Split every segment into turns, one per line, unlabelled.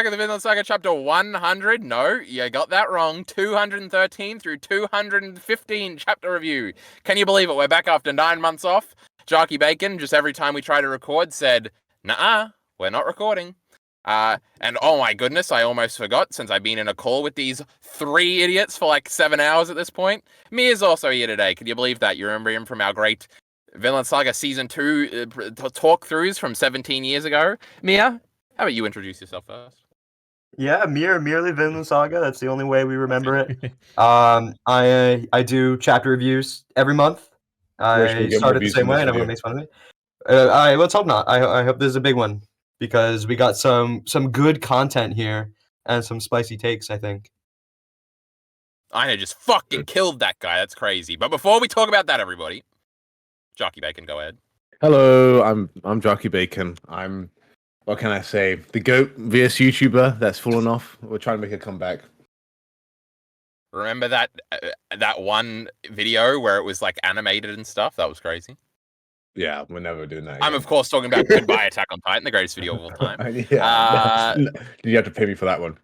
back at the Vinland Saga chapter 100. No, you got that wrong. 213 through 215 chapter review. Can you believe it? We're back after 9 months off. Jarky Bacon, just every time we try to record, said, "Nuh-uh, we're not recording." And oh my goodness, I almost forgot, since I've been in a call with these 3 idiots for like 7 hours at this point. Mia's also here today. Can you believe that? You remember him from our great Vinland Saga Season 2 talk-throughs from 17 years ago. Mia, how about you introduce yourself first?
Yeah, merely Vinland Saga. That's the only way we remember it. I do chapter reviews every month. I started the same way, and everyone makes fun of me. Let's hope not. I hope this is a big one, because we got some good content here and some spicy takes, I think.
Einar just fucking killed that guy. That's crazy. But before we talk about that, everybody, Jarky Bacon, go ahead.
Hello, I'm Jarky Bacon. I'm, what can I say, the GOAT VS YouTuber that's fallen off. We're trying to make a comeback.
Remember that one video where it was like animated and stuff? That was crazy.
Yeah, we're never doing that again.
I'm of course talking about Goodbye Attack on Titan, the greatest video of all time.
Did you have to pay me for that one?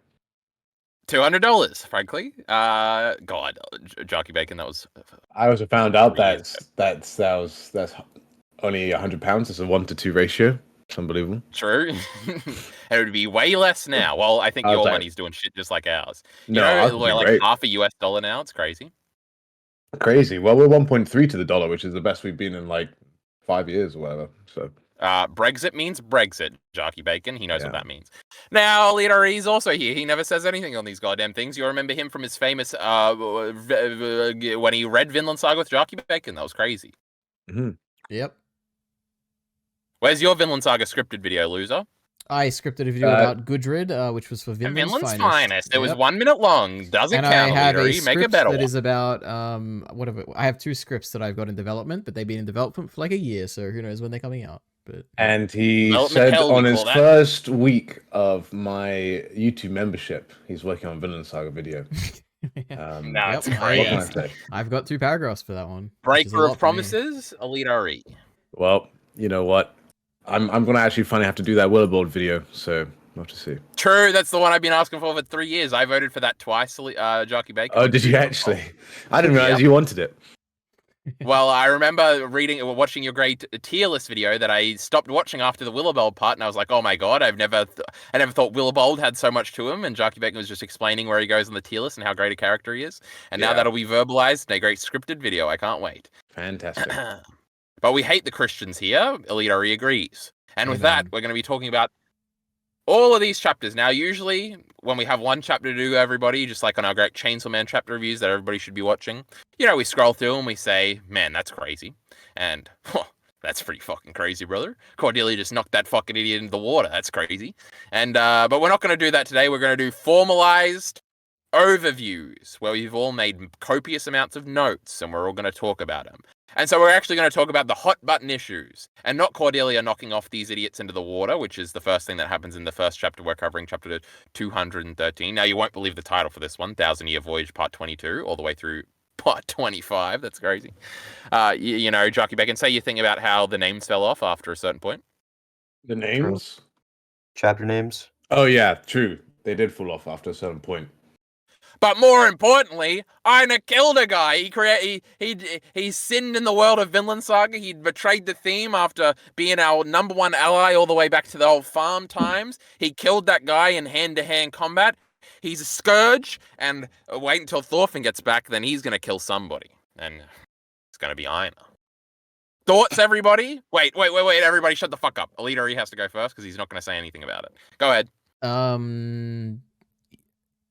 $200, frankly. God, Jarky Bacon, that was.
I also found out that's only £100. It's a 1-to-2 ratio. It's unbelievable.
True. It would be way less now. Well, I think your money's doing shit just like ours. You know, like great. Half a US dollar now. It's crazy.
Crazy. Well, we're 1.3 to the dollar, which is the best we've been in like 5 years or whatever. So.
Brexit means Brexit, Jarky Bacon. He knows what that means. Now, EliteAri is also here. He never says anything on these goddamn things. You'll remember him from his famous when he read Vinland Saga with Jarky Bacon. That was crazy.
Mm-hmm.
Yep.
Where's your Vinland Saga scripted video, loser?
I scripted a video about Gudrid, which was for Vinland's
finest. It was 1 minute long. Doesn't count.
I have a
Make it better.
That is about I have 2 scripts that I've got in development, but they've been in development for like a year, so who knows when they're coming out. But
and he said on his first week of my YouTube membership, he's working on Vinland Saga video.
It's crazy.
I've got 2 paragraphs for that one.
Breaker of promises, EliteAri.
Well, you know what? I'm gonna actually finally have to do that Willowboard video, so we'll have to see.
True, that's the one I've been asking for 3 years. I voted for that twice, Jarky Bacon.
Oh, did you actually? I didn't realize you wanted it.
Well, I remember watching your great tier list video that I stopped watching after the Willowbold part, and I was like, oh my god, I never thought Willowbold had so much to him, and Jarky Bacon was just explaining where he goes on the tier list and how great a character he is. And now that'll be verbalized in a great scripted video. I can't wait.
Fantastic.
But we hate the Christians here. EliteAri agrees. And with that, we're going to be talking about all of these chapters. Now, usually, when we have one chapter to do, everybody, just like on our great Chainsaw Man chapter reviews that everybody should be watching, you know, we scroll through and we say, man, that's crazy. And, that's pretty fucking crazy, brother. Cordelia just knocked that fucking idiot into the water. That's crazy. And, but we're not going to do that today. We're going to do formalized overviews where we've all made copious amounts of notes and we're all going to talk about them. And so we're actually going to talk about the hot button issues and not Cordelia knocking off these idiots into the water, which is the first thing that happens in the first chapter. We're covering chapter 213. Now, you won't believe the title for this one, 1,000-Year Voyage Part 22, all the way through Part 25. That's crazy. You know, Jarky Bacon, say your thing about how the names fell off after a certain point.
The names?
Chapter names?
Oh, yeah, true. They did fall off after a certain point.
But more importantly, Einar killed a guy. He sinned in the world of Vinland Saga. He betrayed the theme after being our #1 ally all the way back to the old farm times. He killed that guy in hand-to-hand combat. He's a scourge, and wait until Thorfinn gets back, then he's going to kill somebody. And it's going to be Einar. Thoughts, everybody? Wait, everybody shut the fuck up. EliteAri has to go first, because he's not going to say anything about it. Go ahead.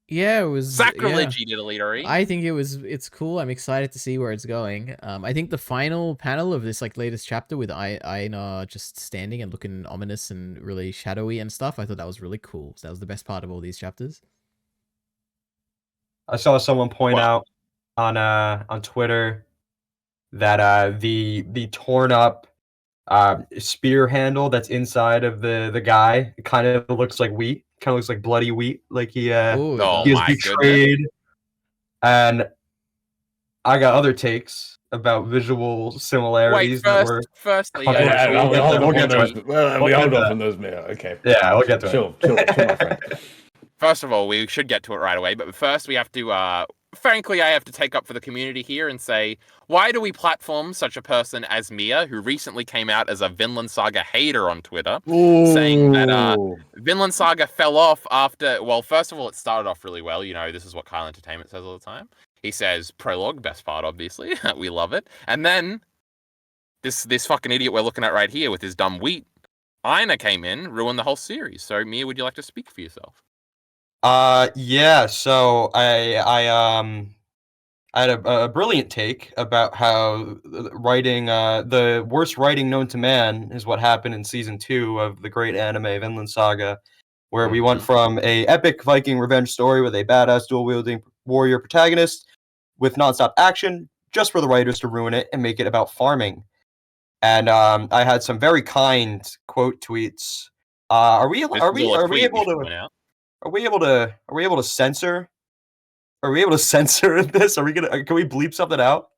Yeah, it was
sacrilege. You did EliteAri.
I think it's cool. I'm excited to see where it's going. I think the final panel of this like latest chapter with Einar just standing and looking ominous and really shadowy and stuff, I thought that was really cool. So that was the best part of all these chapters.
I saw someone point out on Twitter that the torn up spear handle that's inside of the guy, it kind of looks like wheat. Kind of looks like bloody wheat, like he is betrayed. And I got other takes. about visual similarities that were.
Firstly,
We'll get to it.
We hold off on those, Mia. Okay.
Yeah, we'll get to it.
Chill, my friend.
First of all, we should get to it right away, but first we have to, frankly, I have to take up for the community here and say, why do we platform such a person as Mia, who recently came out as a Vinland Saga hater on Twitter, saying that Vinland Saga fell off after, well, first of all, it started off really well. You know, this is what Kyle Entertainment says all the time. He says, prologue, best part, obviously. We love it. And then, this fucking idiot we're looking at right here with his dumb wheat, Einar came in, ruined the whole series. So, Mia, would you like to speak for yourself?
Yeah, so I had a brilliant take about how writing, the worst writing known to man is what happened in season 2 of the great anime Vinland Saga, where we went from a epic Viking revenge story with a badass dual-wielding warrior protagonist with nonstop action, just for the writers to ruin it and make it about farming. And I had some very kind quote tweets. Are we able to censor? Are we able to censor this? Can we bleep something out?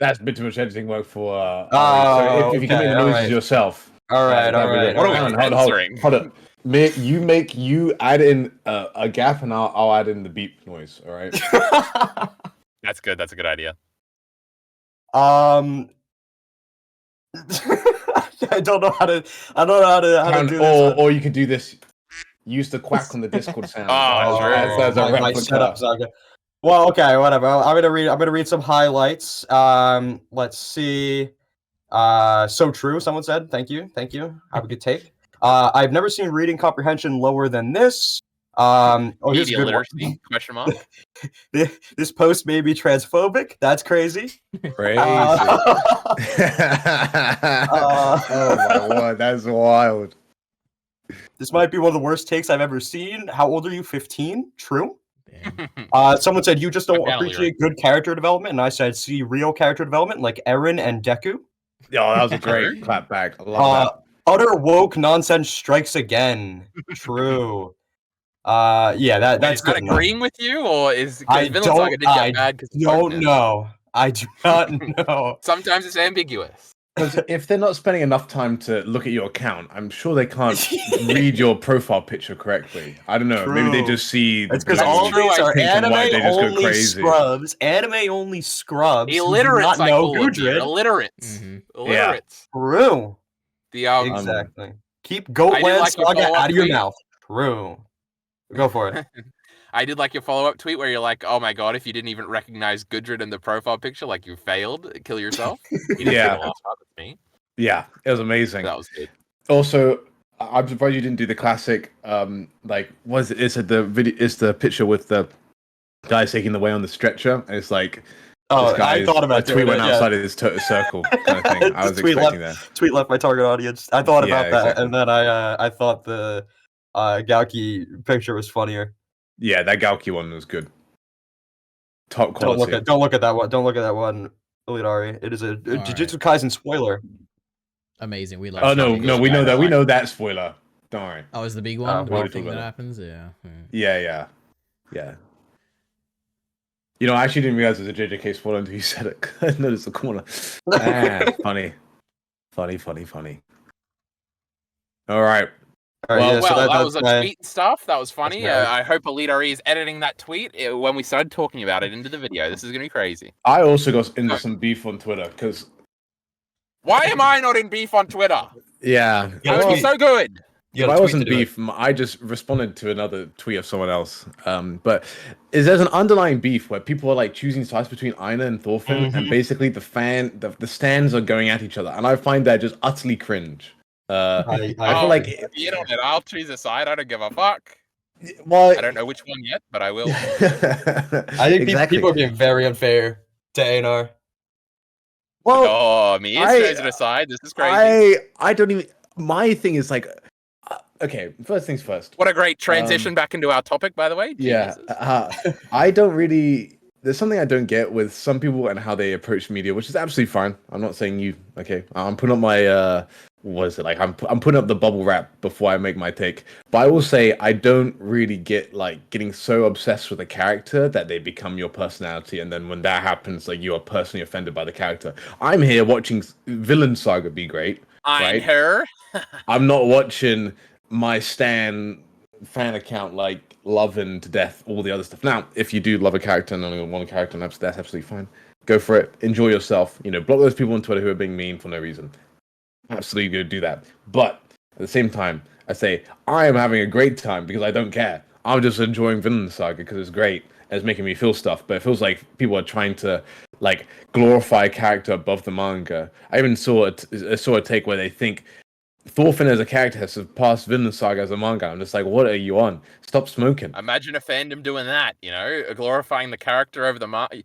That's a bit too much editing work for.
So
if you can make the noises yourself.
All right.
Hold on. You add in a gap, and I'll add in the beep noise. All right.
That's good. That's a good idea.
I don't know how to do this.
Or you could do this. Use the quack on the Discord sound.
As my setup saga. Well, okay, whatever. I'm gonna read some highlights. Let's see. So true. Someone said. Thank you. Have a good take. I've never seen reading comprehension lower than this. Here's a good
literacy,
one.
question mark.
This post may be transphobic. That's crazy.
Crazy. Oh my word, that's wild.
This might be one of the worst takes I've ever seen. How old are you? 15? True. Someone said you just don't appreciate good character development, and I said see real character development like Eren and Deku.
Yeah, that was a great clap back. I love that.
Utter woke nonsense strikes again. True. Yeah, that's
good. Is that agreeing with you, or is Vinland Saga did get bad?
Don't know. I do not know.
Sometimes it's ambiguous.
Because if they're not spending enough time to look at your account, I'm sure they can't read your profile picture correctly. I don't know. True. Maybe they just see.
It's because all of these are anime-only scrubs. Anime-only scrubs.
Illiterates, I call them. Illiterates. Illiterates.
Yeah. True.
Exactly.
Keep Goatland Saga out of your mouth. True. Go for it.
I did like your follow-up tweet where you're like, "Oh my god, if you didn't even recognize Gudrid in the profile picture, like you failed, kill yourself."
Yeah, it was amazing.
That was good.
Also, I'm surprised you didn't do the classic. What is it? Is it the video? Is the picture with the guy taking the way on the stretcher? And it's like,
I thought about
tweet went outside of this circle kind of thing. I was expecting that.
Tweet left my target audience. I thought about that, and then I thought the Galki picture was funnier.
Yeah, that Galki one was good. Top quality.
Don't look at that one. Don't look at that one, EliteAri. It is a Jujutsu Kaisen spoiler.
Amazing. We love.
Oh no, we know that. We know that spoiler. Don't worry.
Oh, is the big one? The big thing that happens? Yeah.
Yeah. You know, I actually didn't realize it was a JJK spoiler until you said it. I noticed the corner. Funny. All right.
Well, that was a tweet stuff. That was funny. I hope EliteAri is editing that tweet when we started talking about it into the video. This is going to be crazy.
I also got into some beef on Twitter because...
Why am I not in beef on Twitter?
Yeah.
That would be so good.
I wasn't beef. I just responded to another tweet of someone else. But there's an underlying beef where people are like choosing sides between Einar and Thorfinn, and basically the stands are going at each other, and I find that just utterly cringe. I feel like
I'll choose a side. I don't give a fuck.
Well,
I don't know which one yet, but I will.
I think people are being very unfair to Einar.
Well,
me choosing a side. This is crazy.
I don't even. My thing is like, okay. First things first.
What a great transition back into our topic, by the way.
Yeah. I don't really there's something I don't get with some people and how they approach media, which is absolutely fine. I'm not saying you. Okay, I'm putting up my what is it like? I'm putting up the bubble wrap before I make my take. But I will say I don't really get like getting so obsessed with a character that they become your personality, and then when that happens, like you are personally offended by the character. I'm here watching Vinland Saga be great.
Einar.
I'm not watching my fan account like loving to death all the other stuff. Now, if you do love a character and only one character, that's absolutely fine. Go for it. Enjoy yourself. Block those people on Twitter who are being mean for no reason. Absolutely go do that. But at the same time, I say I am having a great time because I don't care. I'm just enjoying Vinland Saga because it's great and it's making me feel stuff. But it feels like people are trying to like glorify a character above the manga. I even saw a take where they think Thorfinn as a character has surpassed Vinland Saga as a manga. I'm just like, what are you on? Stop smoking.
Imagine a fandom doing that, glorifying the character over the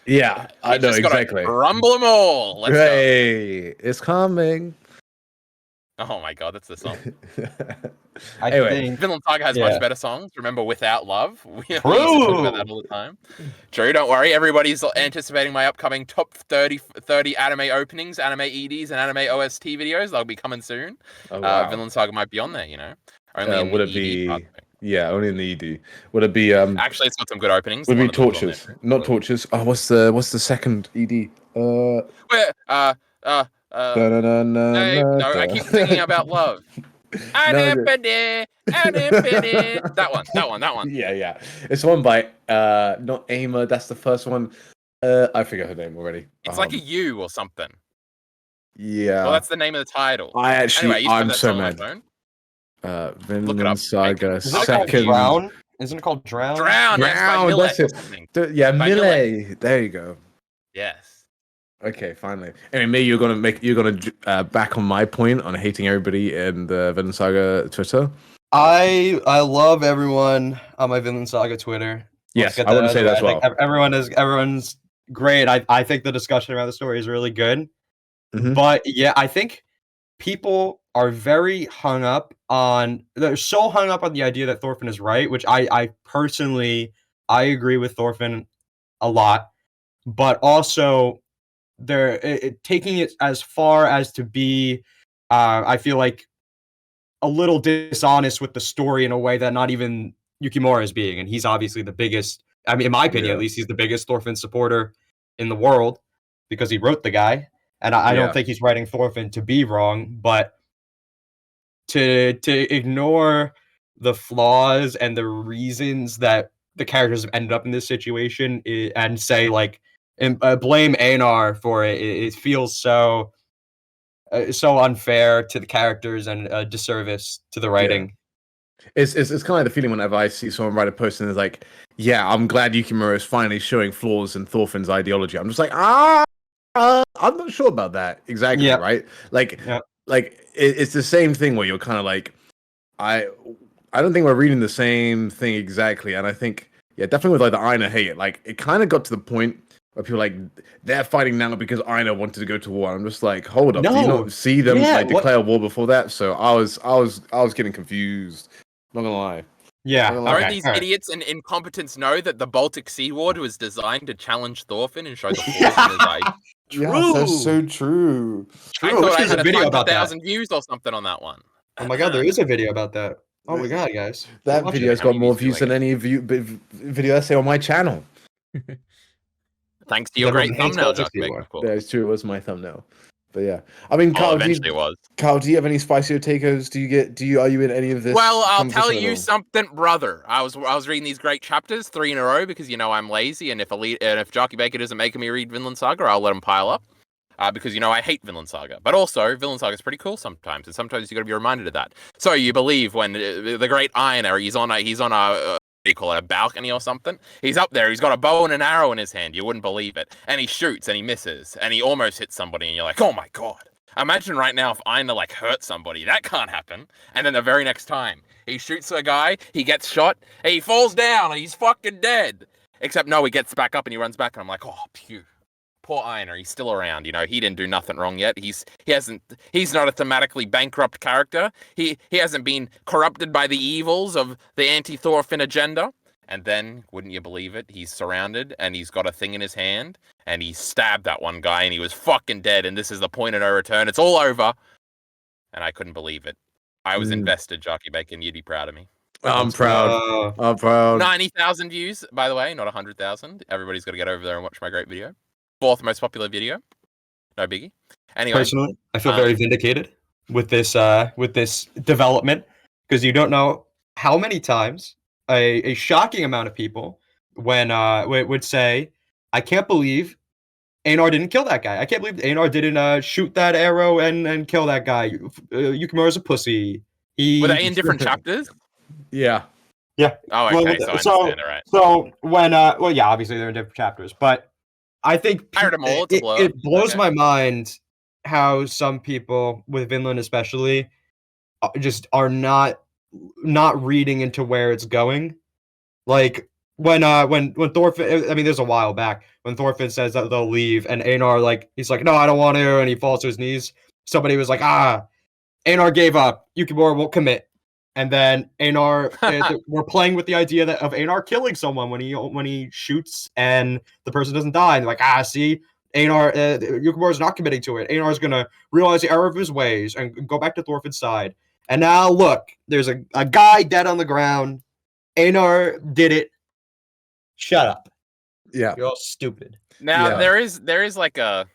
yeah, I know exactly.
Rumble them all. Let's
go. It's coming.
Oh my god, that's the song.
I think
Vinland Saga has much better songs. Remember Without Love? We used to talk about that all the time. Drew, don't worry. Everybody's anticipating my upcoming top 30 anime openings, anime EDs, and anime OST videos. They'll be coming soon.
Oh, wow.
Vinland Saga might be on there, Only in
would
the
it be...
ED
Yeah, only in the ED. Would it be...
Actually, it's got some good openings.
Would it be Torches? Not Torches. Oh, what's the second ED?
No, I keep thinking about love. That one.
Yeah. It's one by not Einar. That's the first one. I forget her name already.
It's like a U or something.
Yeah.
Well, that's the name of the title.
I'm so mad. Vinland Saga second.
Isn't it called Drown?
Drown.
That's it. Yeah, Mille. There you go.
Yes.
Okay, finally. Anyway, maybe you're gonna back on my point on hating everybody in the Vinland Saga Twitter.
I love everyone on my Vinland Saga Twitter.
Yes, I wouldn't say that as well.
Everyone's great. I think the discussion around the story is really good. Mm-hmm. But yeah, I think people are very hung up on. They're so hung up on the idea that Thorfinn is right, which I personally agree with Thorfinn a lot, but also they're taking it as far as to be, I feel like, a little dishonest with the story in a way that not even Yukimura is being. And he's obviously the biggest, I mean, in my opinion, at least, he's the biggest Thorfinn supporter in the world because he wrote the guy. And I don't think he's writing Thorfinn to be wrong, but to ignore the flaws and the reasons that the characters have ended up in this situation and say, like, and blame Einar for it. It feels so unfair to the characters and a disservice to the writing.
Yeah. It's kind of like the feeling whenever I see someone write a post and it's like, yeah, I'm glad Yukimura is finally showing flaws in Thorfinn's ideology. I'm just like, I'm not sure about that exactly, right? Like it's the same thing where you're kind of like, I don't think we're reading the same thing exactly, and I think definitely with like the Einar hate, like it kind of got to the point where people like they're fighting now because Einar wanted to go to war. I'm just like, hold up, do you not see them declare war before that? So I was getting confused. Not gonna lie.
Yeah,
don't these idiots and incompetents know that the Baltic Sea Ward was designed to challenge Thorfinn and show the flaws in his idea?
True. That's so true.
I thought I had 100,000 views or something on that one.
Oh my god, there is a video about that. Oh my god, guys.
That video's got more views than any video essay on my channel.
Thanks to your great thumbnail, Josh.
That's true, it was my thumbnail. But yeah, I mean, Carl,
eventually it was.
Carl, do you have any spicier takers? Are you in any of this?
Well, I'll tell you something, brother. I was reading these great chapters 3 in a row because I'm lazy, and if Jockey Baker doesn't make me read Vinland Saga, I'll let him pile up. Because I hate Vinland Saga, but also Vinland Saga is pretty cool sometimes, and sometimes you got to be reminded of that. So you believe when the great Einar, he's on a what do you call it, a balcony or something? He's up there, he's got a bow and an arrow in his hand, you wouldn't believe it. And he shoots and he misses and he almost hits somebody and you're like, oh my god. Imagine right now if Einar like hurt somebody. That can't happen. And then the very next time he shoots a guy, he gets shot, and he falls down and he's fucking dead. Except no, he gets back up and he runs back and I'm like, oh phew. Poor Einar, he's still around, he didn't do nothing wrong yet. He's not a thematically bankrupt character. He hasn't been corrupted by the evils of the anti-Thorfinn agenda. And then, wouldn't you believe it, he's surrounded and he's got a thing in his hand and he stabbed that one guy and he was fucking dead. And this is the point of no return. It's all over. And I couldn't believe it. I was invested, Jockey Bacon. You'd be proud of me.
I'm proud. I'm proud.
90,000 views, by the way, not 100,000. Everybody's got to get over there and watch my great video. 4th most popular video. No biggie. Anyway,
personally, I feel very vindicated with this development, because you don't know how many times a shocking amount of people would say, "I can't believe Einar didn't kill that guy. I can't believe Einar didn't shoot that arrow and kill that guy. Yukimura's a pussy."
Were they in different chapters?
Yeah.
Yeah.
Oh, okay. So I understand it, right.
So when well, yeah, obviously they're in different chapters, but I think
I heard them all.
It blows my mind how some people with Vinland especially just are not reading into where it's going. Like when Thorfinn, I mean, there's a while back when Thorfinn says that they'll leave, and Einar, like, he's like, "No, I don't want to," and he falls to his knees. Somebody was like, Einar gave up. Yukimura won't commit. And then Einar, we're playing with the idea of Einar killing someone when he shoots and the person doesn't die. And they're like, see, Einar, Yukimura's not committing to it. Einar's gonna realize the error of his ways and go back to Thorfinn's side. And now look, there's a guy dead on the ground. Einar did it. Shut up.
Yeah,
you're all stupid.
Now there is like I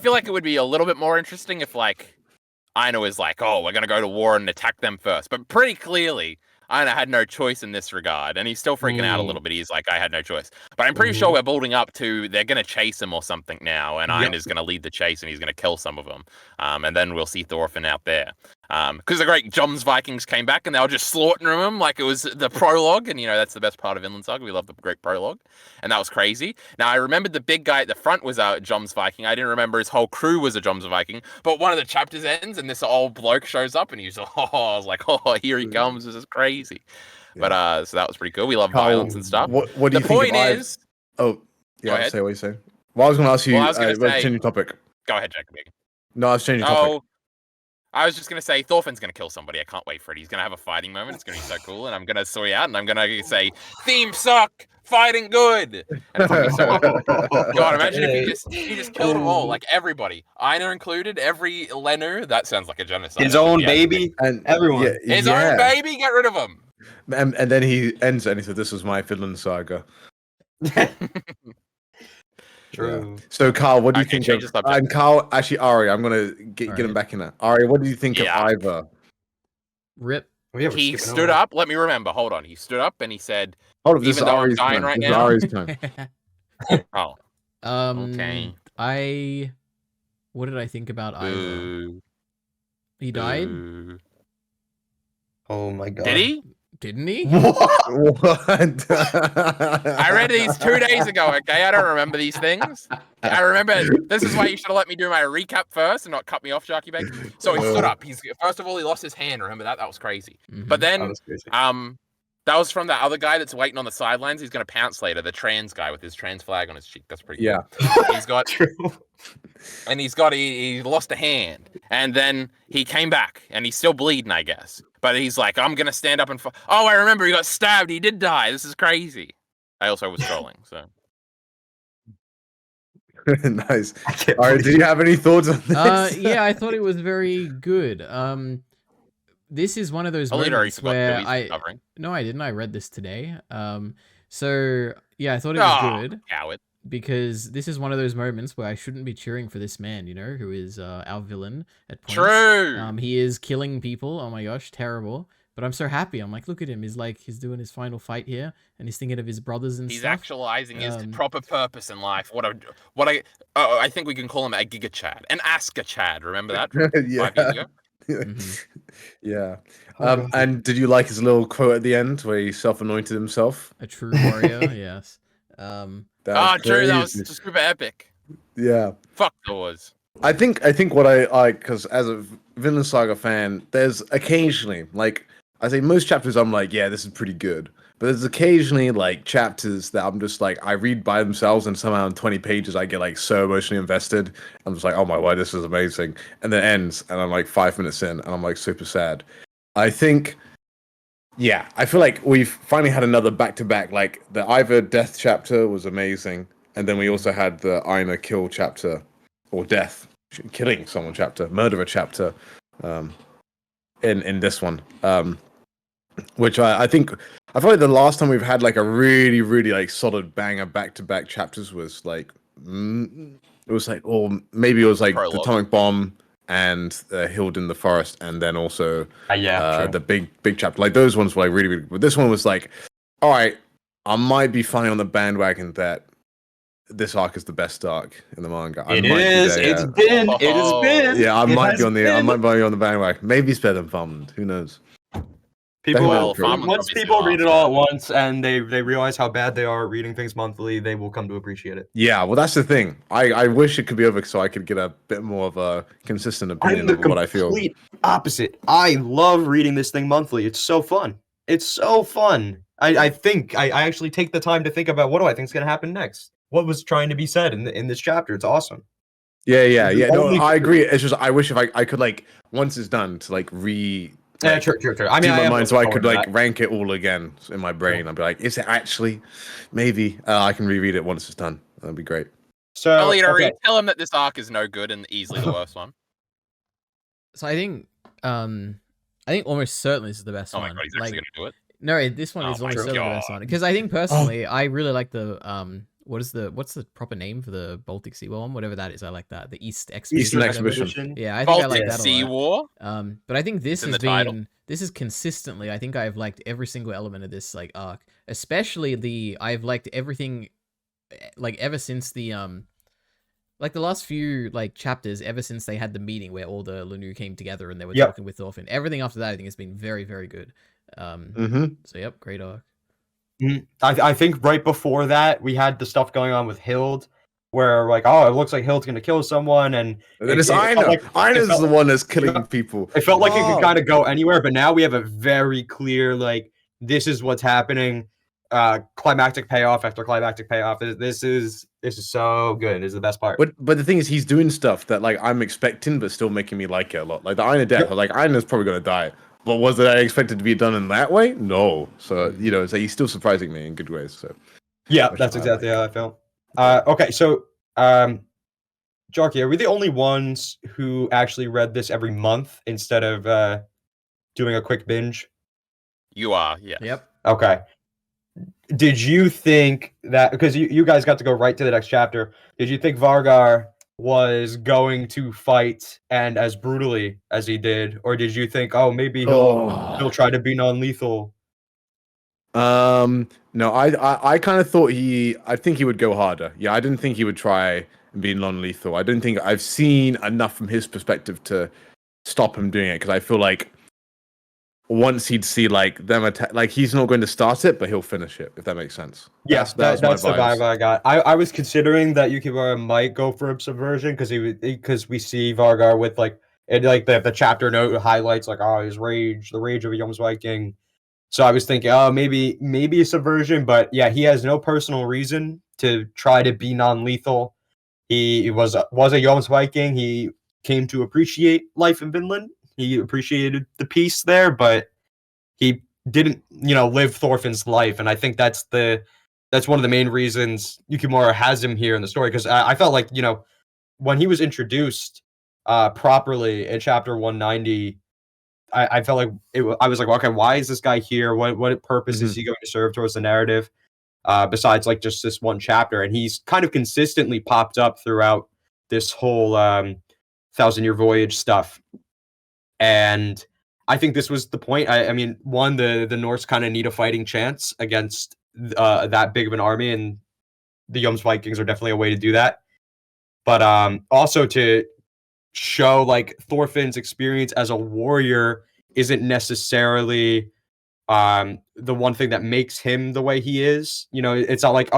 feel like it would be a little bit more interesting if like Einar was like, "Oh, we're gonna go to war and attack them first," but pretty clearly Einar had no choice in this regard, and he's still freaking out a little bit. He's like, "I had no choice," but I'm pretty sure we're building up to they're gonna chase him or something now, and Einar's gonna lead the chase and he's gonna kill some of them, and then we'll see Thorfinn out there. Because the great Vikings came back and they were just slaughtering him like it was the prologue, and that's the best part of Vinland Saga. We love the great prologue, and that was crazy. Now I remembered the big guy at the front was a Viking. I didn't remember his whole crew was a Viking. But one of the chapters ends and this old bloke shows up and he's I was like, "Oh, here he comes! This is crazy." Yeah. But so that was pretty cool. We love violence and stuff.
What do you think? The point is, oh yeah, say what you say. Well, I was going to ask you. I was going to say, change topic.
Go ahead, Jacob.
No, I was changing topic.
I was just going to say, Thorfinn's going to kill somebody. I can't wait for it. He's going to have a fighting moment. It's going to be so cool. And I'm going to soy out and I'm going to say, "Theme suck, fighting good." And it's going to be so cool. God, imagine if he just killed them all. Like everybody. Einar included, every Lenu. That sounds like a genocide.
His own baby. And everyone.
His own baby, get rid of him.
And then he ends it and he said, "This was my Vinland Saga."
True.
Yeah. So, Carl, what do you think of... And Carl, actually, Ari, I'm going to get him back in there. Ari, what do you think of Ivar?
Rip.
He stood up. Let me remember. Hold on. He stood up and he said,
"Even though I'm dying right now." Ari's time.
Oh. Okay.
What did I think about Ivar? He died?
Oh my god.
Did he?
Didn't he?
What?
I read these 2 days ago, okay? I don't remember these things. I remember, this is why you should have let me do my recap first and not cut me off, Jockey Bacon. So he stood up. First of all, he lost his hand. Remember that? That was crazy. But then, that was from that other guy that's waiting on the sidelines. He's going to pounce later, the trans guy with his trans flag on his cheek. That's pretty cool. He's got... And he lost a hand. And then he came back. And he's still bleeding, I guess. But he's like, "I'm going to stand up and... Oh, I remember. He got stabbed. He did die. This is crazy." I also was trolling, so...
Nice. All right, do you have any thoughts on this?
Yeah, I thought it was very good. This is one of those moments where No, I didn't. I read this today. So yeah, I thought it was good.
Coward.
Because this is one of those moments where I shouldn't be cheering for this man, who is our villain at points.
True.
He is killing people. Oh my gosh, terrible. But I'm so happy. I'm like, look at him. He's doing his final fight here, and he's thinking of his brothers and stuff.
He's actualizing his proper purpose in life. I think we can call him a Giga Chad, an Aska Chad. Remember that? 5 years ago?
Yeah. And did you like his little quote at the end where he self-anointed himself?
A true warrior, yes.
True. That was just super epic.
Yeah.
Fuck those.
I think what I like, because as a Vinland Saga fan, there's occasionally, like, I say most chapters I'm like, yeah, this is pretty good. But there's occasionally, like, chapters that I'm just like, I read by themselves and somehow in 20 pages I get, like, so emotionally invested. I'm just like, oh my god, this is amazing. And then it ends and I'm like 5 minutes in and I'm like super sad. I think Yeah, I feel like we've finally had another back-to-back. Like the Ivor death chapter was amazing, and then we also had the Einar kill chapter, or death, killing someone chapter, murderer chapter, in this one. Which I think I feel like the last time we've had like a really like solid banger back-to-back chapters was like it was like, or maybe it was like the atomic bomb and Hild in the forest, and then also the big chapter. Like those ones were like really but this one was like, all right, I might be finally on the bandwagon that this arc is the best arc in the manga.
It is. It's been. It has been.
Yeah, I might be on the bandwagon. Maybe it's better than Farmland. Who knows?
Once people read it all at once and they realize how bad they are reading things monthly, they will come to appreciate it.
Yeah, well, that's the thing. I wish it could be over so I could get a bit more of a consistent opinion of what I feel.
Complete opposite. I love reading this thing monthly. It's so fun. It's so fun. I think I actually take the time to think about what do I think is going to happen next. What was trying to be said in this chapter? It's awesome.
Yeah. No, I agree. It's just I wish if I could like once it's done to like
true. I mean,
my mind so I could like rank it all again in my brain. I'd be like, is it actually? Maybe I can reread it once it's done. That'd be great.
So, EliteAri, tell him that this arc is no good and easily the worst one.
So I think almost certainly this is the best one.
Oh my god, he's actually gonna do it.
No, this one is almost certainly the best one because I think personally, I really like the what's the proper name for the Baltic Sea War one? Whatever that is, I like that. The Eastern
Expedition.
Yeah, I think
Baltic
I like that
Sea
a lot.
War.
But I think this has been this is consistently. I think I've liked every single element of this like arc, especially I've liked everything, like ever since the like the last few like chapters, ever since they had the meeting where all the Lenu came together and they were talking with Thorfinn. Everything after that, I think has been very, very good. So yep, great arc.
I think right before that we had the stuff going on with Hild, where like, oh, it looks like Hild's gonna kill someone, and
then it's Einar. Einar's the one that's killing people.
It felt like it could kind of go anywhere, but now we have a very clear like this is what's happening. Climactic payoff after climactic payoff. This is so good. This is the best part.
But the thing is, he's doing stuff that like I'm expecting, but still making me like it a lot. Like the Einar death, like Einar's probably gonna die. But was it I expected to be done in that way? No. So so he's still surprising me in good ways. So
yeah, that's exactly how I felt. Okay, so Jarky, are we the only ones who actually read this every month instead of doing a quick binge?
You are, yes.
Yep.
Okay. Did you think that because you guys got to go right to the next chapter? Did you think Vargar was going to fight and as brutally as he did, or did you think, oh, maybe he'll try to be non-lethal?
No, I kind of thought I think he would go harder. Yeah, I didn't think he would try and be non-lethal. I didn't think I've seen enough from his perspective to stop him doing it because I feel like once he'd see like them attack, like he's not going to start it, but he'll finish it. If that makes sense.
Yes, that's the vibe I got. I was considering that Yukibara might go for a subversion because we see Vargar with like the chapter note highlights like his rage, the rage of a Jomsviking. So I was thinking, oh, maybe a subversion, but yeah, he has no personal reason to try to be non-lethal. He was a Jomsviking. He came to appreciate life in Vinland. He appreciated the peace there, but he didn't, live Thorfinn's life. And I think that's one of the main reasons Yukimura has him here in the story. Because I felt like, when he was introduced properly in chapter 190, I felt like I was like, okay, why is this guy here? What purpose is he going to serve towards the narrative? Besides like just this one chapter. And he's kind of consistently popped up throughout this whole 1,000-year voyage stuff. And I think this was the point. I mean, one, the Norse kind of need a fighting chance against that big of an army, and the Jomsvikings are definitely a way to do that. But also to show like Thorfinn's experience as a warrior isn't necessarily the one thing that makes him the way he is. It's not like,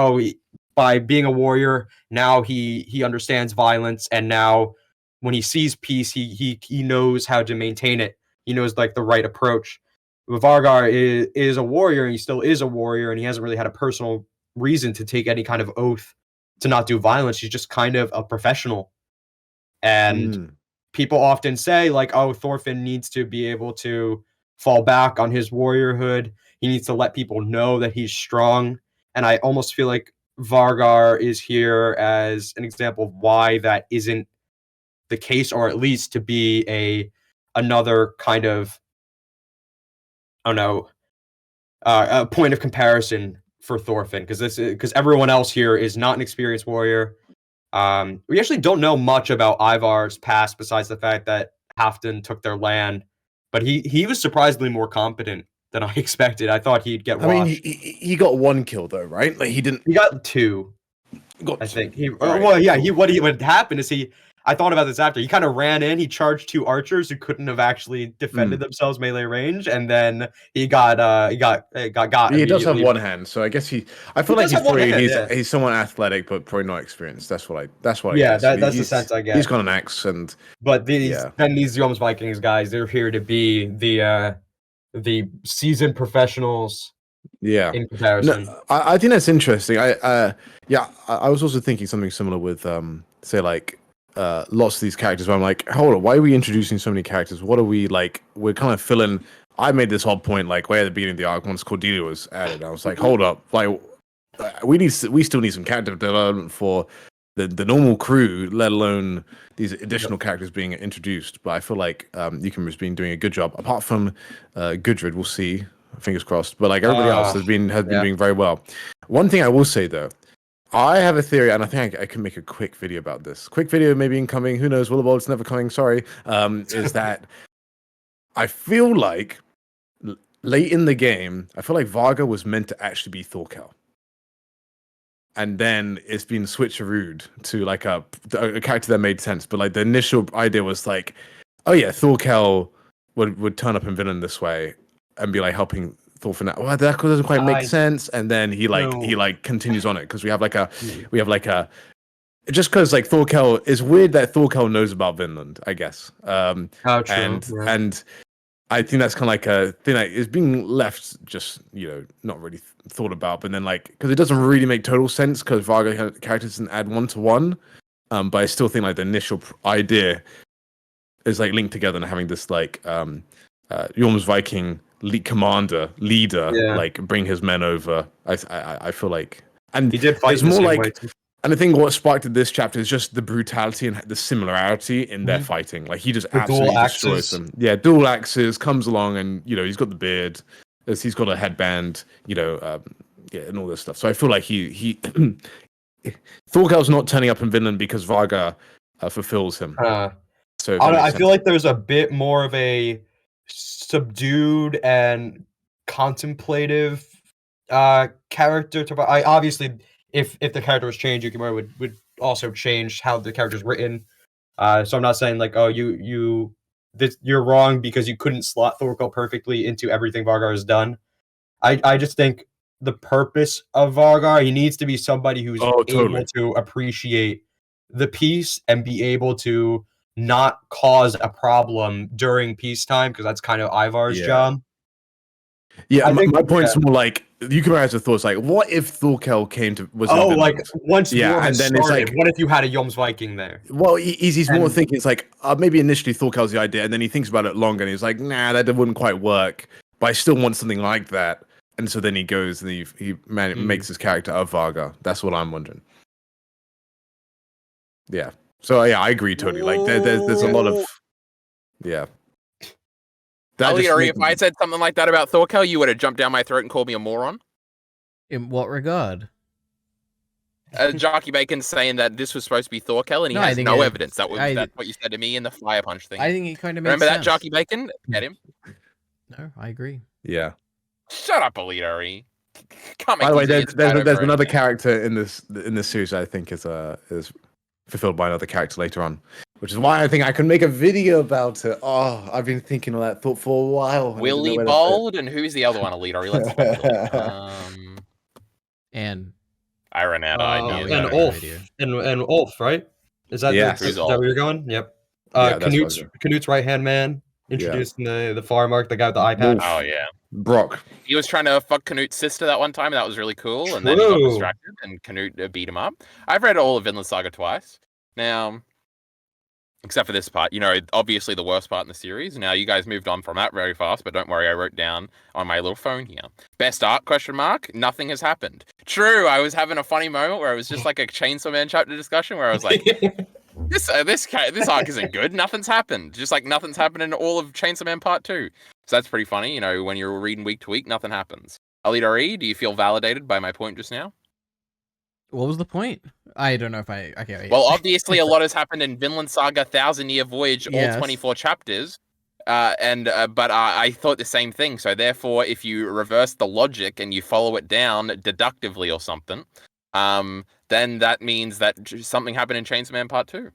by being a warrior, now he understands violence, and now when he sees peace, he knows how to maintain it. He knows like the right approach. Vargar is a warrior, and he still is a warrior, and he hasn't really had a personal reason to take any kind of oath to not do violence. He's just kind of a professional. And people often say like, oh, Thorfinn needs to be able to fall back on his warriorhood. He needs to let people know that he's strong. And I almost feel like Vargar is here as an example of why that isn't the case, or at least to be another kind of, I don't know, a point of comparison for Thorfinn, because everyone else here is not an experienced warrior. We actually don't know much about Ivar's past besides the fact that Halfdan took their land, but he was surprisingly more competent than I expected. I thought he'd get washed.
I mean, he got 1 kill though, right? Like he didn't.
He got 2. I think what happened is I thought about this after. He kind of ran in. He charged 2 archers who couldn't have actually defended themselves melee range, and then he got. He
does have 1 hand, so I guess I feel like he's somewhat athletic, but probably not experienced. That's what I guess.
That's the sense I get.
He's got an axe,
but these Joms Vikings guys, they're here to be the seasoned professionals.
Yeah.
In comparison,
no, I think that's interesting. I was also thinking something similar with say like lots of these characters where I'm like, hold on, why are we introducing so many characters? What are we like? We're kind of filling. I made this whole point like way at the beginning of the arc once Cordelia was added. I was like, hold up, like we still need some character development for the normal crew, let alone these additional characters being introduced. But I feel like Eukim has been doing a good job. Apart from Gudrid, we'll see. Fingers crossed. But like everybody else has been doing very well. One thing I will say though, I have a theory, and I think I can make a quick video about this. Quick video maybe incoming. Who knows? Willowbolt, it's never coming. Sorry. Is that I feel like late in the game, I feel like Varga was meant to actually be Thorkel. And then it's been switcherooed to like a character that made sense. But like the initial idea was like, oh yeah, Thorkel would turn up in Vinland this way and be like helping Thorfinn out. Well, that doesn't quite make sense. And then he continues on it because we have like a just because like Thorkel, it's weird that Thorkel knows about Vinland, I guess. And I think that's kind of like a thing that is being left just, not really thought about. But then like, because it doesn't really make total sense because Varga characters can add 1-to-1. But I still think like the initial idea is like linked together and having this like Jorm's Viking leader, like bring his men over. I feel like, and
he did fight.
It's more like, and I think what sparked this chapter is just the brutality and the similarity in their fighting. Like he just absolutely destroys them. Yeah, dual axes, comes along, and he's got the beard, he's got a headband, and all this stuff. So I feel like he Thorkel's not turning up in Vinland because Varga fulfills him. So
I feel like there's a bit more of a subdued and contemplative character to obviously if the character was changed, Yukimura would also change how the character's written. So I'm not saying like, oh, you're wrong because you couldn't slot Thorkel perfectly into everything Vargar has done. I just think the purpose of Vargar, he needs to be somebody who's able to appreciate the piece and be able to not cause a problem during peacetime, because that's kind of Ivar's job.
Yeah, my point's more like you can have thoughts like, what if Thorkel was
like once
and then
started,
it's like,
what if you had a Joms Viking there?
Well, he's more thinking it's like maybe initially Thorkel's the idea, and then he thinks about it longer, and he's like, nah, that wouldn't quite work, but I still want something like that, and so then he goes and he makes his character of Varga. That's what I'm wondering. Yeah. So yeah, I agree totally. Like there's a lot of
EliteAri, if I said something like that about Thorkel, you would have jumped down my throat and called me a moron.
In what regard?
Jockey Bacon's saying that this was supposed to be Thorkel, and he has no evidence. That's what you said to me in the Fire Punch thing.
I think it kind of makes
Remember
sense.
that, Jockey Bacon? Get him?
No, I agree.
Yeah.
Shut up, EliteAri.
By the way, there's another character in this series that I think is fulfilled by another character later on, which is why I think I can make a video about it. Oh, I've been thinking of that thought for a while.
Willie Bold, and who's the other one, EliteAri? Let's
and
I ran out of ideas.
And Ulf. And Ulf, right? Is that where you're going? Yep. Knut's right-hand man, introduced in the far mark, the guy with the eye patch.
Oh, yeah.
Brock.
He was trying to fuck Knut's sister that one time, and that was really cool. And then he got distracted, and Knut beat him up. I've read all of Vinland Saga twice. Now, Except for this part, obviously the worst part in the series. Now you guys moved on from that very fast, but don't worry, I wrote down on my little phone here. Best arc ? Nothing has happened. True, I was having a funny moment where it was just like a Chainsaw Man chapter discussion where I was like, this arc isn't good. Nothing's happened. Just like nothing's happened in all of Chainsaw Man Part 2. So that's pretty funny. When you're reading week to week, nothing happens. EliteAri, do you feel validated by my point just now?
What was the point? I don't know if I... Okay, wait.
Well, obviously a lot has happened in Vinland Saga 1000-Year Voyage, all 24 chapters. But I thought the same thing. So therefore, if you reverse the logic and you follow it down deductively or something, then that means that something happened in Chainsaw Man Part 2.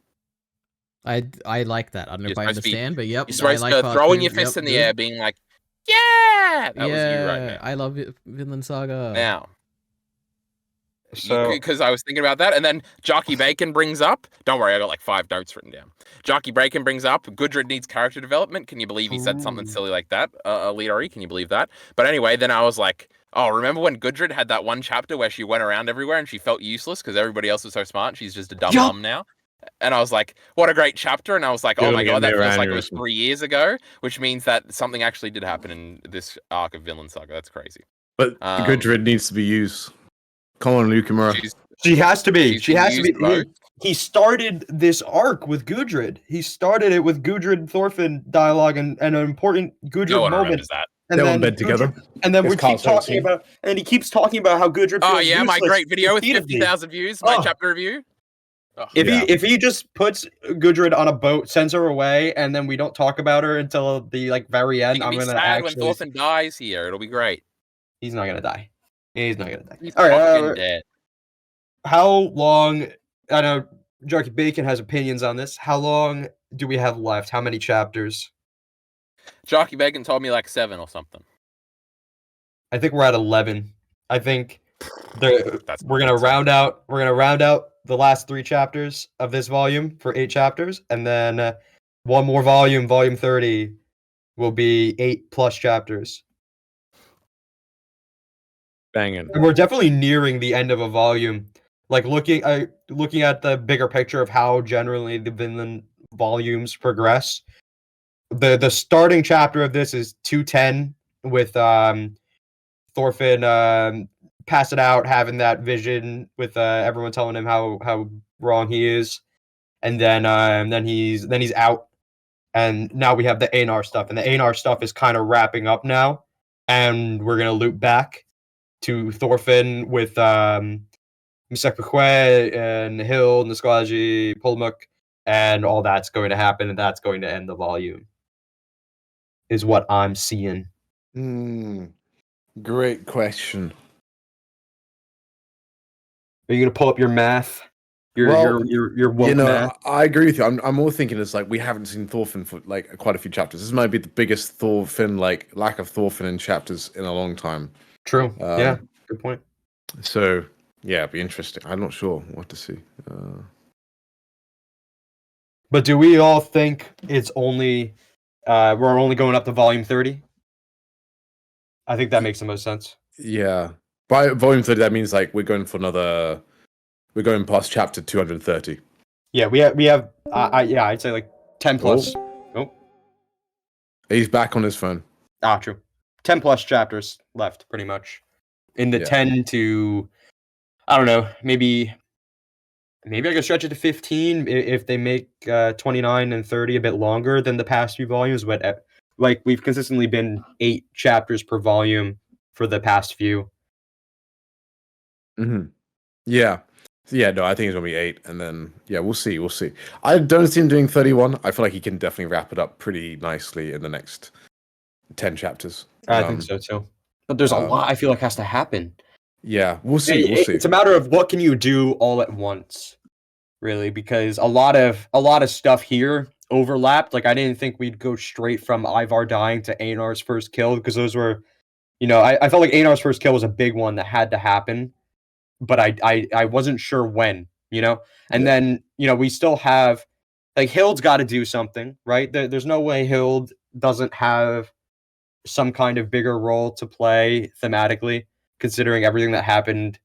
I like that. I don't know if I understand, but yep.
You're supposed to throwing your fist in the air, being like, yeah! That was you right now.
I love Vinland Saga.
Now. So, because I was thinking about that, and then Jockey Bacon brings up. Don't worry, I got like 5 notes written down. Jockey Bacon brings up. Gudrid needs character development. Can you believe he said something silly like that? EliteAri, can you believe that? But anyway, then I was like, oh, remember when Gudrid had that one chapter where she went around everywhere and she felt useless because everybody else was so smart. She's just a dumb mum now. And I was like, what a great chapter. And I was like, oh my god, that feels like it was 3 years ago, which means that something actually did happen in this arc of Vinland Saga. That's crazy.
But Gudrid needs to be used. Come on, Lukemura.
She has to be. She has to be. He started this arc with Gudrid. He started it with Gudrid Thorfinn dialogue and an important Gudrid moment.
That.
And
they all bed together.
And then we keep talking about, and he keeps talking about how Gudrid.
Oh yeah, my great video with 50,000 views. My chapter review.
Oh, if he just puts Gudrid on a boat, sends her away, and then we don't talk about her until the very end, I'm gonna
sad when Thorfinn dies here. It'll be great.
He's not gonna die. He's not gonna die.
He's fucking dead.
How long? I know Jockey Bacon has opinions on this. How long do we have left? How many chapters?
Jockey Bacon told me like 7 or something.
I think we're at 11. I think we're gonna round out. We're gonna round out the last 3 chapters of this volume for 8 chapters, and then one more volume, volume 30, will be 8+ chapters.
Banging.
And we're definitely nearing the end of a volume. Like looking at the bigger picture of how generally the Vinland volumes progress. The starting chapter of this is 210 with Thorfinn passing out, having that vision with everyone telling him how wrong he is, and then he's out, and now we have the Einar stuff, and the Einar stuff is kind of wrapping up now, and we're gonna loop back to Thorfinn with Misekpekwe and Hill, Nisquaji, Polmuk, and all that's going to happen, and that's going to end the volume. Is what I'm seeing.
Great question.
Are you gonna pull up your math? Your woke math?
I agree with you. I'm more thinking it's like we haven't seen Thorfinn for like quite a few chapters. This might be the biggest Thorfinn lack of Thorfinn in chapters in a long time.
True. Yeah. Good point.
So yeah, it'd be interesting. I'm not sure what to see.
But do we all think it's only we're only going up to volume 30? I think that makes the most sense.
Yeah. By volume 30, that means like we're going past chapter 230.
Yeah, we have I'd say like 10 plus. Oh.
He's back on his phone.
True. 10 plus chapters left, pretty much. In the 10 to, I don't know, maybe I could stretch it to 15 if they make 29 and 30 a bit longer than the past few volumes, but like we've consistently been 8 chapters per volume for the past few.
Mm-hmm. Yeah. No, I think it's gonna be 8, and then we'll see. I don't see him doing 31. I feel like he can definitely wrap it up pretty nicely in the next 10 chapters.
I think so too. But there's a lot I feel like has to happen.
Yeah, we'll see.
It's a matter of what can you do all at once, really, because a lot of stuff here overlapped. Like I didn't think we'd go straight from Ivar dying to Einar's first kill, because those were, I felt like Einar's first kill was a big one that had to happen, but I wasn't sure when, And then we still have like Hild's got to do something, right? There's no way Hild doesn't have some kind of bigger role to play thematically, considering everything that happened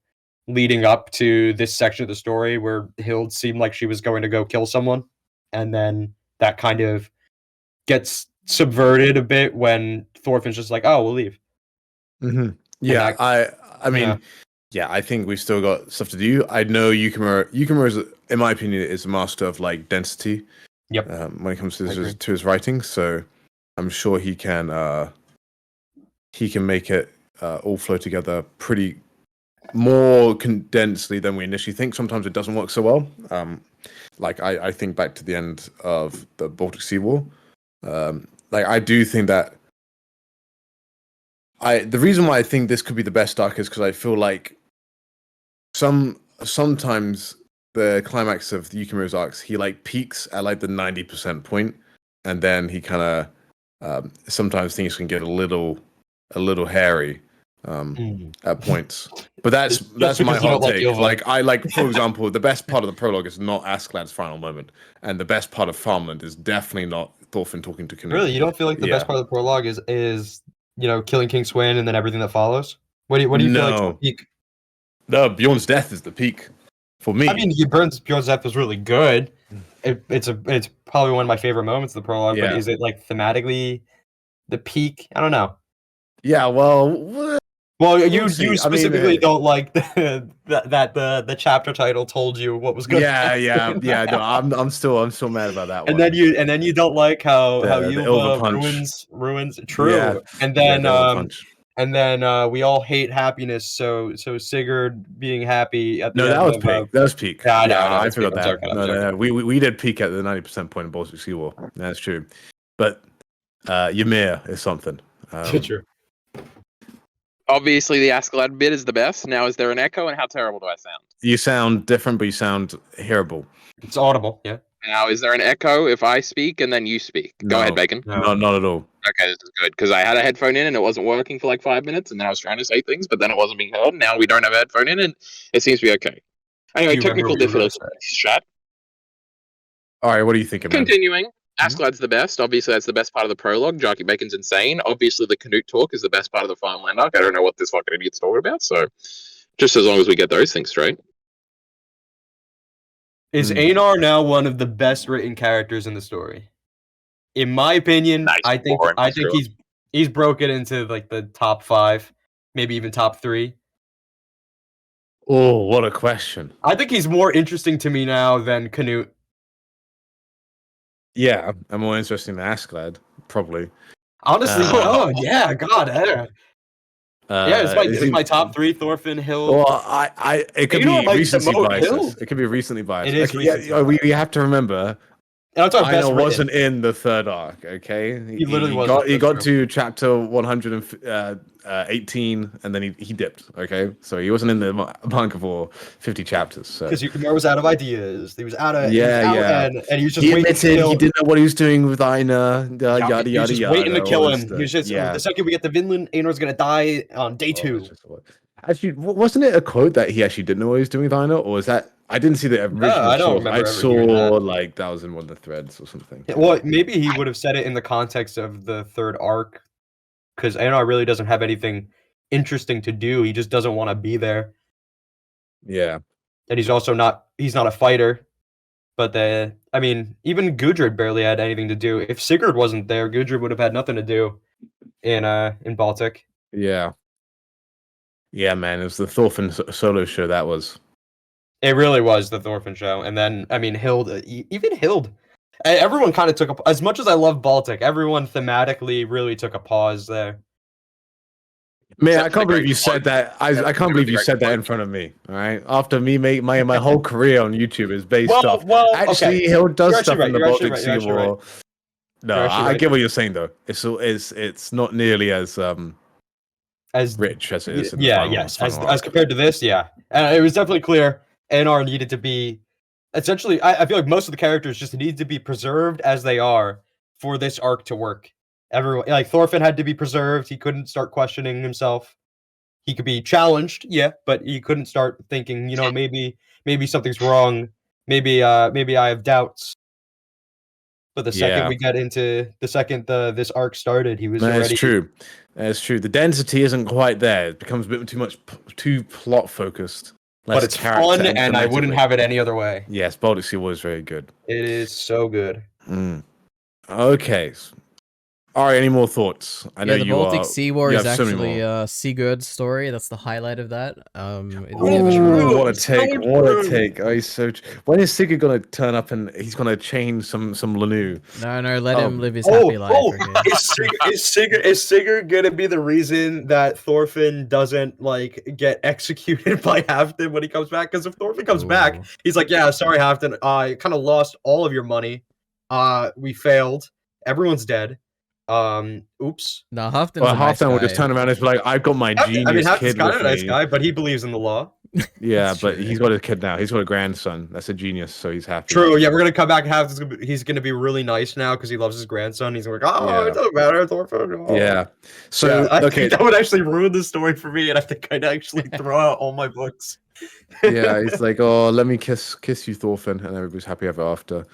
leading up to this section of the story where Hild seemed like she was going to go kill someone, and then that kind of gets subverted a bit when Thorfinn's just like, "Oh, we'll leave."
Mm-hmm. Yeah, I mean, yeah, I think we've still got stuff to do. I know Yukimura is, in my opinion, is a master of like density.
Yep.
When it comes to his writing, so I'm sure he can make it all flow together pretty more condensedly than we initially think. Sometimes it doesn't work so well. Like I think back to the end of the Baltic Sea War. Like I do think that the reason why I think this could be the best arc is because I feel like sometimes the climax of the Yukimura's arcs, he like peaks at like the 90% point, and then he kind of sometimes things can get a little hairy at points. But that's my hot take. Like I like, for example, the best part of the prologue is not Askeladd's final moment, and the best part of Farmland is definitely not Thorfinn talking to Canute.
Really, you don't feel like the best part of the prologue is killing King Swin and then everything that follows? What do you feel like is the peak?
No, Bjorn's death is the peak for me.
I mean, Bjorn's death was really good. It's probably one of my favorite moments of the prologue. But is it like thematically the peak? I don't know.
Yeah, well,
you specifically don't like that the chapter title told you what was good.
Yeah. No, I'm still mad about that one.
And then you don't like how Ylva ruins. True.
Yeah.
And then we all hate happiness. So Sigurd being happy at the end
that was peak. That was peak.
Yeah,
I forgot that. No. We did peak at the 90% point in Baltic Sea War. That's true. But Ymir is something.
True.
Obviously, the Askeladd bit is the best. Now, is there an echo, and how terrible do I sound?
You sound different, but you sound hearable.
It's audible, yeah.
Now, is there an echo if I speak and then you speak? Go ahead, Bacon.
No, not at all.
Okay, this is good, because I had a headphone in and it wasn't working for like 5 minutes, and then I was trying to say things, but then it wasn't being heard. Now we don't have a headphone in, and it seems to be okay. Anyway, technical difficulties, chat.
All right, what are you thinking, man?
Continuing. Askeladd's the best. Obviously, that's the best part of the prologue. Jarky Bacon's insane. Obviously, the Canute talk is the best part of the Farmland arc. I don't know what this fucking idiot's talking about, so just as long as we get those things straight.
Is Einar now one of the best written characters in the story? In my opinion, I think he's broken into like the top 5, maybe even top 3.
Oh, what a question!
I think he's more interesting to me now than Canute.
Yeah, I'm more interesting than Askeladd, probably.
Honestly, yeah, God, it's my top 3: Thorfinn, Hild.
Well, it could be recency bias. It could be recently biased.
It is.
We have to remember. Einar wasn't in the third arc. Okay,
he literally wasn't.
He got to chapter 118, and then he dipped. Okay, so he wasn't in the manga for 50 chapters.
Because Yukimura was out of ideas. He was out of
and
he was just
he admitted he didn't know what he was doing with Einar. Yada
yada yada. Waiting to kill him. He was just the second we get to Vinland, Einar's gonna die on day 2.
Actually, wasn't it a quote that he actually didn't know what he was doing with Einar, or was that? I didn't see the original.
I don't remember.
I saw like that was in one of the threads or something.
Well, maybe he would have said it in the context of the third arc, because Einar really doesn't have anything interesting to do. He just doesn't want to be there.
Yeah,
and he's also not a fighter. But I mean, even Gudrid barely had anything to do. If Sigurd wasn't there, Gudrid would have had nothing to do in Baltic.
Yeah, man, it was the Thorfinn solo show. That was.
It really was the Thorfinn show. And then, I mean, Hild, even Hild. Everyone kind of took as much as I love Baltic, everyone thematically really took a pause there.
Man, I can't believe you said that. I can't believe you said that in front of me. All right, after me, my whole career on YouTube is based off. Well, actually, okay. Hild does stuff in the Baltic Sea War. No, I get what you're saying though. It's not nearly as rich as it is. In the final
as compared to this, yeah, it was definitely clear. Einar needed to be, essentially, I feel like most of the characters just need to be preserved as they are for this arc to work. Everyone, like Thorfinn had to be preserved. He couldn't start questioning himself. He could be challenged, yeah, but he couldn't start thinking, maybe something's wrong. Maybe I have doubts. But the second we get into this arc started, he was already.
That's true. That's true. The density isn't quite there. It becomes a bit too plot focused.
But it's fun, and I wouldn't have it any other way.
Yes, Baltic Sea was very good.
It is so good.
Okay. All right. Any more thoughts? I know
the
you
Baltic
are.
Sea War
you
is
have so many
actually
more.
Sigurd's story. That's the highlight of that.
Ooh, what a take!
So
What a
true.
take! Oh, he's so. When is Sigurd gonna turn up and he's gonna change some Lenu?
No, let him live his
Oh,
happy life. Okay.
Is Sigurd gonna be the reason that Thorfinn doesn't like get executed by Halfdan when he comes back? Because if Thorfinn comes back,
Ooh.
he's like, "Yeah, sorry, Halfdan. I kind of lost all of your money. We failed. Everyone's dead. Oops."
No, Halfdan's
Well,
a nice
Halfdan will just
guy.
turn around and be like, "I've got my genius
Halfdan's
kid
kind of
with
a nice
me."
guy, but he believes in the law.
Yeah,
That's
but
true.
he's got a kid now. He's got a grandson. That's a genius, so he's happy.
True. Yeah, we're gonna come back and he's gonna be really nice now because he loves his grandson. He's like, "Oh,
Yeah.
it doesn't matter, Thorfinn." Oh.
Yeah. So
Yeah, I
okay,
think that would actually ruin the story for me, and I think I'd actually throw out all my books.
yeah, he's like, "Oh, let me kiss you, Thorfinn," and everybody's happy ever after.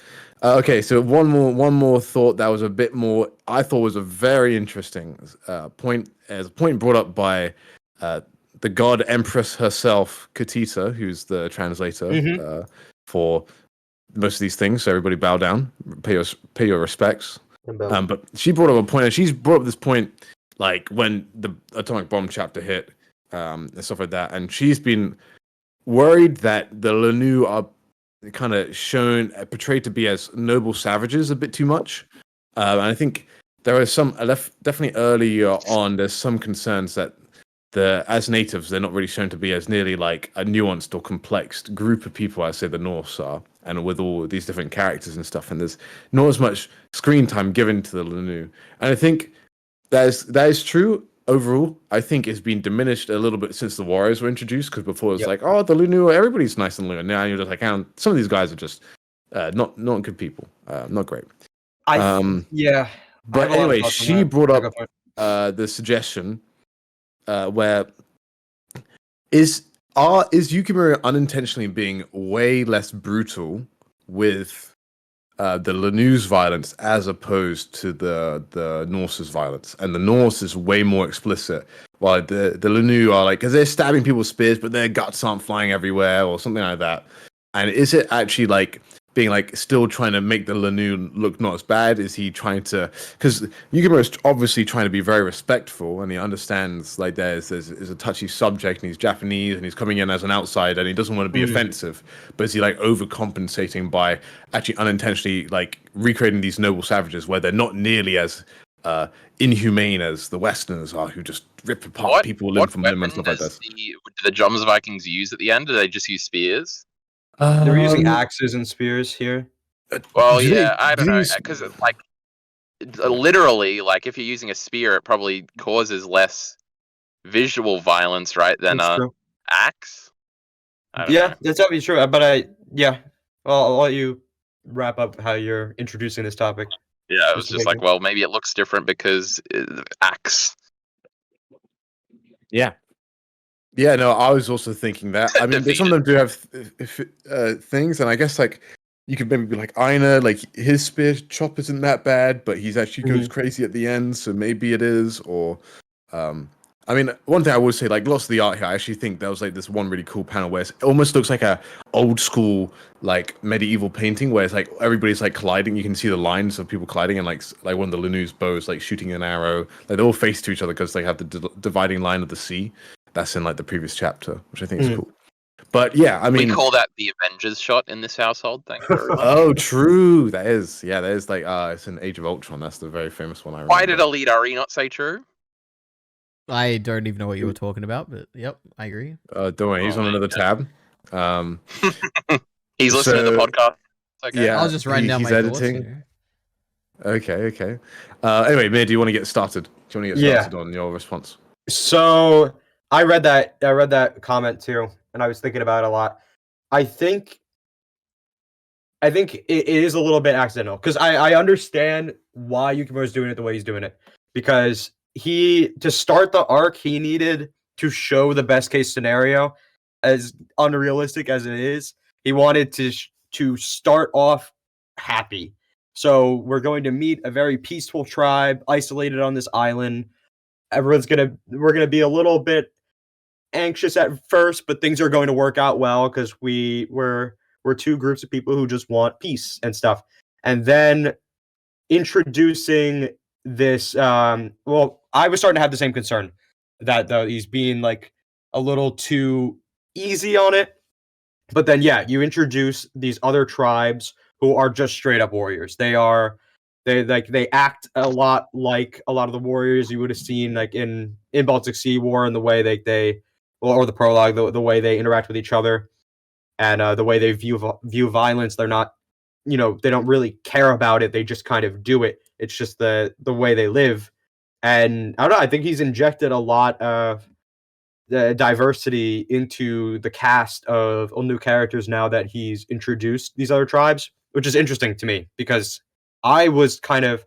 Okay, so one more thought that was a bit more. I thought was a very interesting point, as a point brought up by the god empress herself, Ketil, who's the translator for most of these things. So everybody bow down, pay your respects. But she brought up a point, and she's brought up this point like when the atomic bomb chapter hit, and stuff like that, and she's been worried that the Lenu are kind of portrayed to be as noble savages a bit too much. And I think there are some definitely earlier on. There's some concerns that as natives they're not really shown to be as nearly like a nuanced or complex group of people as say the Norse are, and with all these different characters and stuff. And there's not as much screen time given to the Lenu. And I think that is true. Overall, I think it's been diminished a little bit since the Warriors were introduced. Because before it was like, oh, the Lenu, everybody's nice and loyal. Now you're just like, some of these guys are just not good people, not great.
Yeah.
But anyway, she brought up the suggestion where is Yukimura unintentionally being way less brutal with the Lenu's violence as opposed to the Norse's violence, and the Norse is way more explicit, while the Lenu are like, because they're stabbing people with spears, but their guts aren't flying everywhere or something like that. And is it actually like being like still trying to make the Lenu look not as bad? Is he trying to? Because Yukimura is obviously trying to be very respectful, and he understands like there's a touchy subject, and he's Japanese, and he's coming in as an outsider, and he doesn't want to be offensive. But is he like overcompensating by actually unintentionally like recreating these noble savages where they're not nearly as inhumane as the Westerners are, who just rip apart people limb from limb and stuff like that?
Do the Drums Vikings use at the end? Do they just use spears?
They're using axes and spears here.
Well, yeah, I don't know, because like literally, like if you're using a spear, it probably causes less visual violence, right, than axe.
Yeah, that's obviously true. But I'll let you wrap up how you're introducing this topic.
Yeah, it was just like, well, maybe it looks different because axe.
Yeah. Yeah, no, I was also thinking that. I mean, some of them do have things, and I guess like you could maybe be like Einar, like his spear chop isn't that bad, but he's actually goes crazy at the end, so maybe it is. Or, I mean, one thing I would say, like lots of the art here, I actually think there was like this one really cool panel where it almost looks like a old school like medieval painting, where it's like everybody's like colliding. You can see the lines of people colliding, and like one of the Lenu's bows like shooting an arrow. Like they all face to each other because they have the dividing line of the sea. That's in like the previous chapter, which I think is cool. But yeah, I mean,
we call that the Avengers shot in this household. Thank you very much.
Oh, true. That is like it's an Age of Ultron. That's the very famous one. I remember.
Why did EliteAri not say true?
I don't even know what you were talking about, but yep, I agree.
Don't worry, he's on another tab.
He's listening to the podcast. Okay.
Yeah, I'll just write down my editing.
Okay. Anyway, Mir, do you want to get started? Do you want to get started on your response?
So I read that comment too, and I was thinking about it a lot. I think it is a little bit accidental, because I understand why Yukimura is doing it the way he's doing it, because to start the arc, he needed to show the best case scenario, as unrealistic as it is. He wanted to start off happy. So we're going to meet a very peaceful tribe isolated on this island. We're gonna be a little bit anxious at first, but things are going to work out well because we're two groups of people who just want peace and stuff. and then introducing this. Well, I was starting to have the same concern that he's being like a little too easy on it. But then, yeah, you introduce these other tribes who are just straight up warriors. They act a lot like a lot of the warriors you would have seen like in Baltic Sea War, and the way or the prologue, the way they interact with each other, and the way they view violence. They're not, they don't really care about it. They just kind of do it. It's just the way they live. And I don't know. I think he's injected a lot of the diversity into the cast of new characters now that he's introduced these other tribes, which is interesting to me because I was kind of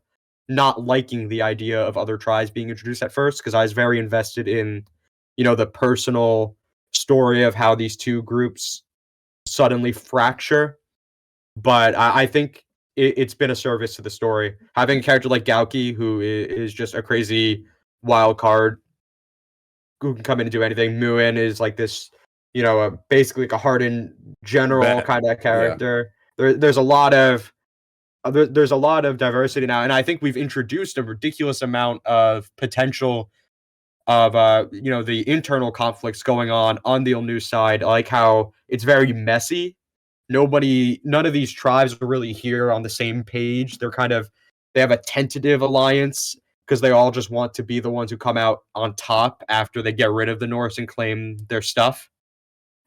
not liking the idea of other tribes being introduced at first because I was very invested in, the personal story of how these two groups suddenly fracture. But I think it's been a service to the story. Having a character like Gauki, who is just a crazy wild card who can come in and do anything. Muin is like this, basically like a hardened general kind of character. Yeah. There's a lot of diversity now, and I think we've introduced a ridiculous amount of potential of the internal conflicts going on the Lenu side. I like how it's very messy. None of these tribes are really here on the same page. They have a tentative alliance because they all just want to be the ones who come out on top after they get rid of the Norse and claim their stuff.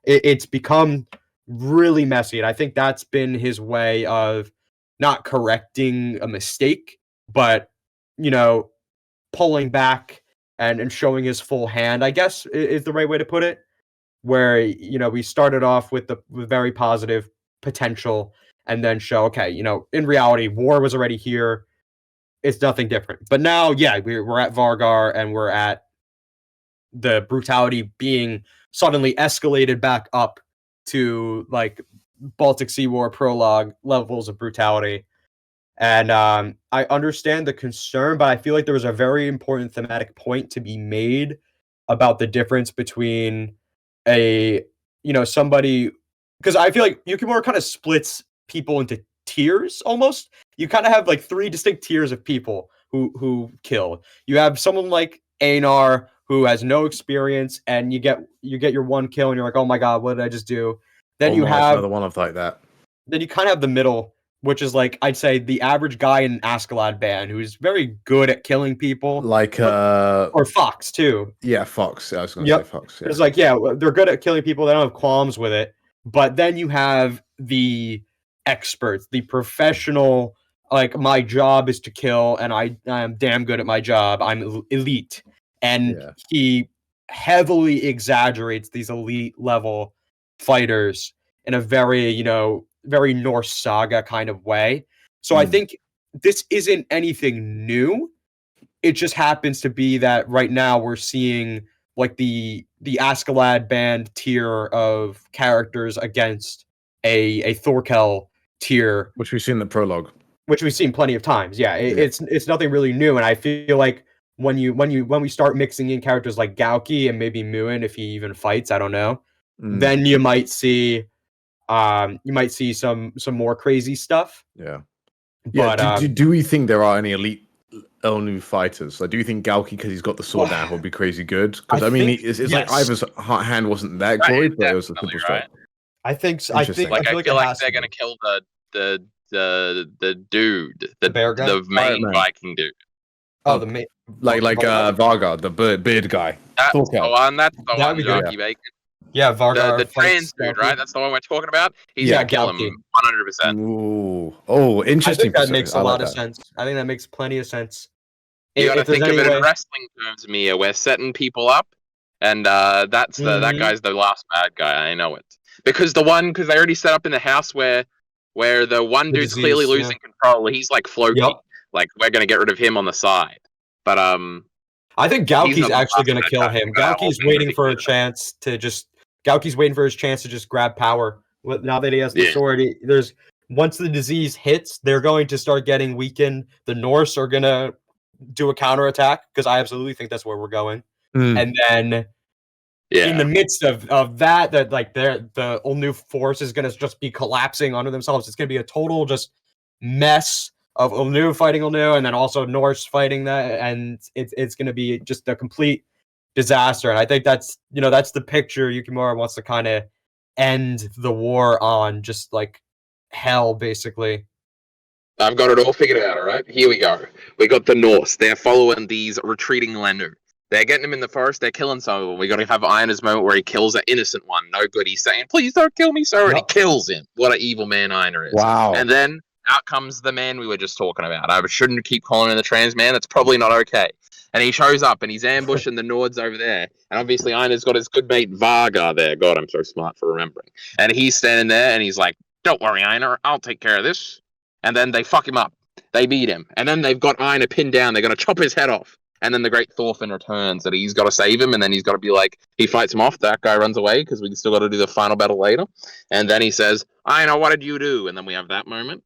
It's become really messy, and I think that's been his way of not correcting a mistake, but, pulling back and showing his full hand, I guess, is the right way to put it. Where, we started off with very positive potential and then show, okay, in reality, war was already here. It's nothing different. But now, yeah, we're at Vargar, and we're at the brutality being suddenly escalated back up to like Baltic Sea War prologue levels of brutality. And I understand the concern, but I feel like there was a very important thematic point to be made about the difference between somebody, because I feel like Yukimura kind of splits people into tiers almost. You kind of have like three distinct tiers of people who kill. You have someone like Einar who has no experience, and you get your one kill, and you're like, oh my god, what did I just do? Then you have
another one of like that.
Then you kind of have the middle, which is like, I'd say the average guy in an Askeladd band who's very good at killing people,
like
or Fox too.
Yeah, Fox. I was going to say Fox. Yeah.
It's like, yeah, they're good at killing people. They don't have qualms with it. But then you have the experts, the professional. Like, my job is to kill, and I am damn good at my job. I'm elite, and he heavily exaggerates these elite level fighters in a very, very Norse saga kind of way. So I think this isn't anything new. It just happens to be that right now we're seeing like the Askeladd band tier of characters against a Thorkel tier,
which we've seen in the prologue,
which we've seen plenty of times. Yeah, it's nothing really new, and I feel like when we start mixing in characters like Gauki and maybe Muin, if he even fights, I don't know, then you might see some more crazy stuff.
Yeah.
But
do we think there are any elite Lenu fighters? Like, do you think Gauki, because he's got the sword now, will be crazy good? Because I mean, it's like Ivar's hand wasn't that great, but it was a simple shot.
I think so. I feel like
they're gonna kill the dude, the
bear guy?
the main Viking dude.
Oh, the main
Vargar, the beard guy.
That's the one. That's the one.
Jockey
Bacon.
Yeah, Vargar.
The trans dude, right? That's the one we're talking about. He's gonna kill him 100%.
Ooh, oh, interesting.
I think that makes a lot of sense. I think that makes plenty of sense.
You gotta think of it in wrestling terms, Mia. We're setting people up, and that guy's the last bad guy. I know it because they already set up in the house where the one dude's clearly losing control. He's like floating. Yep. Like, we're gonna get rid of him on the side. But
I think Gauki's actually gonna kill him. Gauki's waiting for a chance to just. Gauki's waiting for his chance to just grab power. Now that he has the sword, once the disease hits, they're going to start getting weakened. The Norse are gonna do a counterattack because I absolutely think that's where we're going. And then in the midst of that like the Lenu force is gonna just be collapsing under themselves. It's gonna be a total just mess of Lenu fighting Lenu, and then also Norse fighting that, and it's going to be just a complete disaster. And I think that's the picture Yukimura wants to kind of end the war on, just like hell, basically.
I've got it all figured out, all right? Here we go. We got the Norse. They're following these retreating Lenu. They're getting him in the forest. They're killing some of them. We got to have Einar's moment where he kills an innocent one. No good. He's saying, please don't kill me, sir. And he kills him. What an evil man Einar is.
Wow.
And then out comes the man we were just talking about. I shouldn't keep calling him the trans man. That's probably not okay. And he shows up and he's ambushing the Nords over there. And obviously Einar's got his good mate Varga there. God, I'm so smart for remembering. And he's standing there and he's like, don't worry, Einar. I'll take care of this. And then they fuck him up. They beat him. And then they've got Einar pinned down. They're going to chop his head off. And then the great Thorfinn returns that he's got to save him. And then he's got to be like, he fights him off. That guy runs away because we still got to do the final battle later. And then he says, Einar, what did you do? And then we have that moment.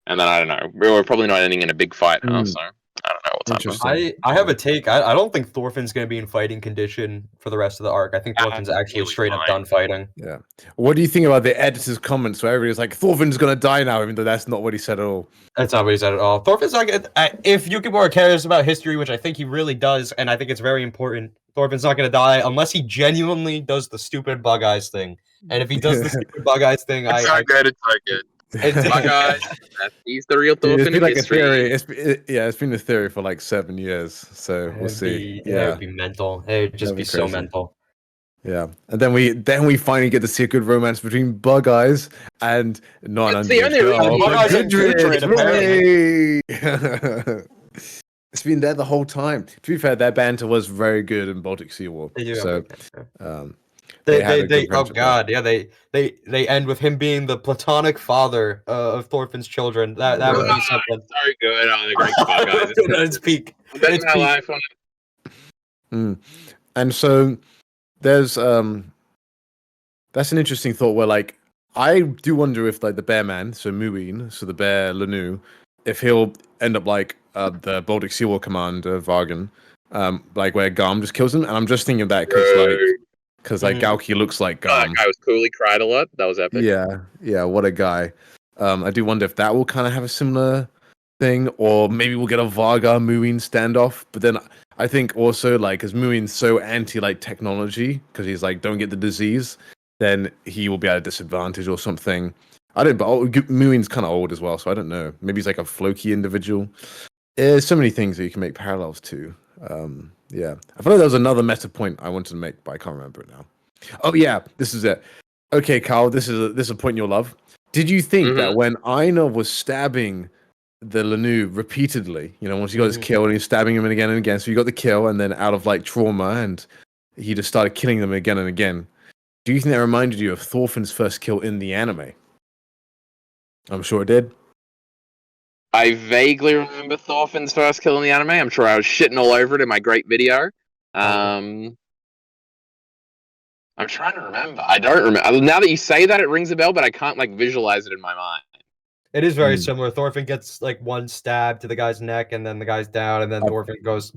And then I don't know. We're probably not ending in a big fight now. So I don't know what's happening.
I have a take. I don't think Thorfinn's going to be in fighting condition for the rest of the arc. I think Thorfinn's actually straight up done fighting.
Yeah. What do you think about the editor's comments where everybody's like, Thorfinn's going to die now, even though that's not what he said at all?
That's not what he said at all. Thorfinn's not going to... If Yukimura cares about history, which I think he really does, and I think it's very important, Thorfinn's not going to die unless he genuinely does the stupid Bug Eyes thing. And if he does the stupid Bug Eyes thing,
it's so good. It's so good. Bug Eyes, he's the real Thorfinn.
It's been like
history.
a theory. It's been a theory for like 7 years. So we'll see.
It would be mental. It would just be so mental.
Yeah, and then we finally get to see a good romance between Bug Eyes and not an
the only reason
Bug Eyes and Gudrid,
apparently. It's been there the whole time. To be fair, their banter was very good in Baltic Sea War. So,
they oh god, yeah, they end with him being the platonic father of Thorfinn's children. That would be something.
So good on the great Bug Eyes.
At its peak.
It's my life on
it. And so there's that's an interesting thought where like I do wonder if like the bear man, so Muin, so the bear Lenu, if he'll end up like the Baltic Sea War commander Vargan, like where Garm just kills him. And I'm just thinking of that because like Gauki looks like Garm.
That guy was cool. He cried a lot. That was epic.
Yeah, what a guy. I do wonder if that will kind of have a similar thing, or maybe we'll get a Varga Muin standoff. But then I think also like because Muin's so anti like technology because he's like don't get the disease, then he will be at a disadvantage or something. I don't. But Muin's kind of old as well, so I don't know. Maybe he's like a Floki individual. There's so many things that you can make parallels to. Yeah, I feel like there was another meta point I wanted to make, but I can't remember it now. Oh yeah, this is it. Okay, Carl, this is a point you'll love. Did you think that when Einar was stabbing the Lenu repeatedly, once he got his kill and he was stabbing him again and again, so you got the kill and then out of like trauma and he just started killing them again and again. Do you think that reminded you of Thorfinn's first kill in the anime? I'm sure it did.
I vaguely remember Thorfinn's first kill in the anime. I'm sure I was shitting all over it in my great video. I'm trying to remember. I don't remember. Now that you say that, it rings a bell, but I can't like visualize it in my mind.
It is very similar. Thorfinn gets like one stab to the guy's neck, and then the guy's down, and then Thorfinn goes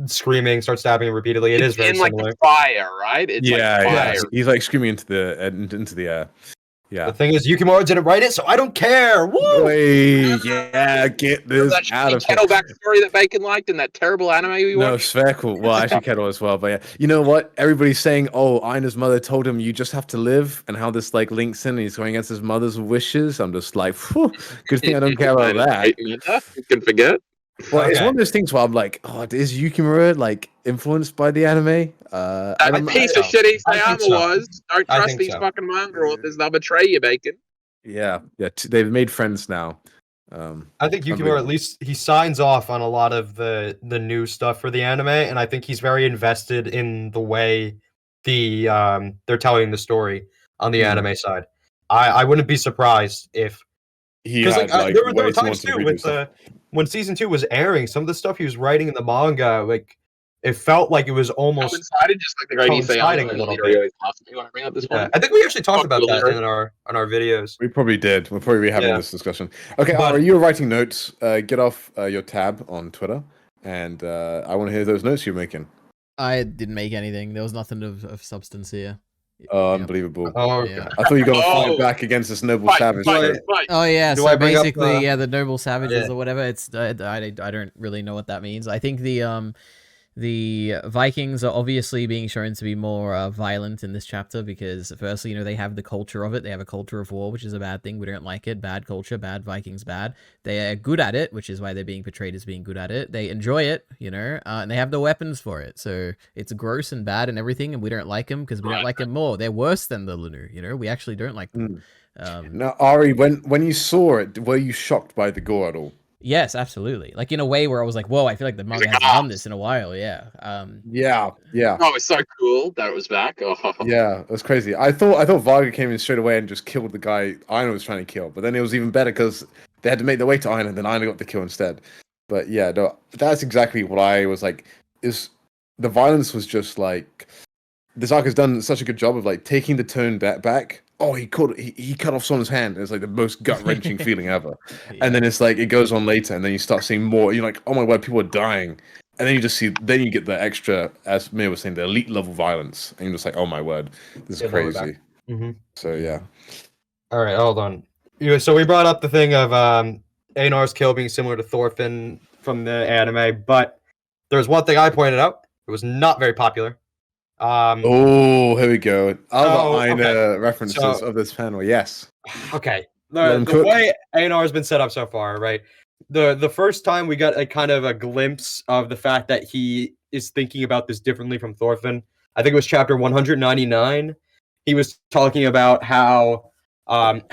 screaming, starts stabbing him repeatedly. It is very similar.
Like the fire, right? It's like fire.
Yeah. He's like screaming into the air. Yeah.
The thing is, Yukimura didn't write it, so I don't care. Woo!
Wait, yeah, get this out of
Ketil backstory that Bacon liked in that terrible anime we watched.
No, Sverkel. Well, actually, Ketil as well. But yeah, you know what? Everybody's saying, "Oh, Einar's mother told him you just have to live," and how this like links in. And he's going against his mother's wishes. I'm just like, good thing I don't care about that.
You can forget.
Well, it's one of those things where I'm like, oh, is Yukimura like influenced by the anime?
A piece of shit Isayama was. Don't trust these fucking manga authors; they'll betray you, Bacon.
Yeah. They've made friends now.
I think Yukimura, at least he signs off on a lot of the new stuff for the anime, and I think he's very invested in the way they're telling the story on the anime side. I wouldn't be surprised if because there were times too with when season 2 was airing, some of the stuff he was writing in the manga, like it felt like it was almost
coincided, just like the great
coinciding a little bit. I think we actually talked about that in our videos.
We probably did. We'll probably be having this discussion. Okay, are you writing notes? Get off your tab on Twitter, and I want to hear those notes you're making.
I didn't make anything. There was nothing of substance here.
Oh,
Yep.
unbelievable.
Oh, okay.
Yeah.
I thought you were going to
Oh.
fight back against this noble
Fight,
savage.
fight,
though.
fight.
Oh yeah,
Do
so
I bring up,
basically, yeah, the noble savages
yeah.
or whatever. It's I don't really know what that means. I think the Vikings are obviously being shown to be more violent in this chapter because, firstly, they have the culture of it. They have a culture of war, which is a bad thing. We don't like it. Bad culture, bad Vikings, bad. They are good at it, which is why they're being portrayed as being good at it. They enjoy it, and they have the weapons for it. So it's gross and bad and everything, and we don't like them because we don't like them more. They're worse than the Lenu, We actually don't like them.
Now, Ari, when you saw it, were you shocked by the gore at all?
Yes, absolutely. Like in a way where I was like, "Whoa, I feel like the manga hasn't done this in a while." Yeah.
Yeah.
Oh, it's so cool that it was back. Oh.
Yeah, it was crazy. I thought Varga came in straight away and just killed the guy Einar was trying to kill, but then it was even better because they had to make their way to Einar, and then Einar got the kill instead. But yeah, no, that's exactly what I was like. Is the violence was just like this arc has done such a good job of like taking the tone back. Oh, he cut off someone's hand. It's like the most gut wrenching feeling ever.
Yeah.
And then it's like it goes on later, and then you start seeing more. You're like, oh my word, people are dying. And then you just see, then you get the extra, as Mia was saying, the elite level violence, and you're just like, oh my word, this is crazy. So yeah.
All right, hold on. So we brought up the thing of Einar's kill being similar to Thorfinn from the anime, but there's one thing I pointed out. It was not very popular.
Oh, here we go. Other Einar references
So-
of this panel. Yes.
Okay.
Let him
The
cook.
way Einar has been set up so far, right? The first time we got a kind of a glimpse of the fact that he is thinking about this differently from Thorfinn. I think it was chapter 199. He was talking about how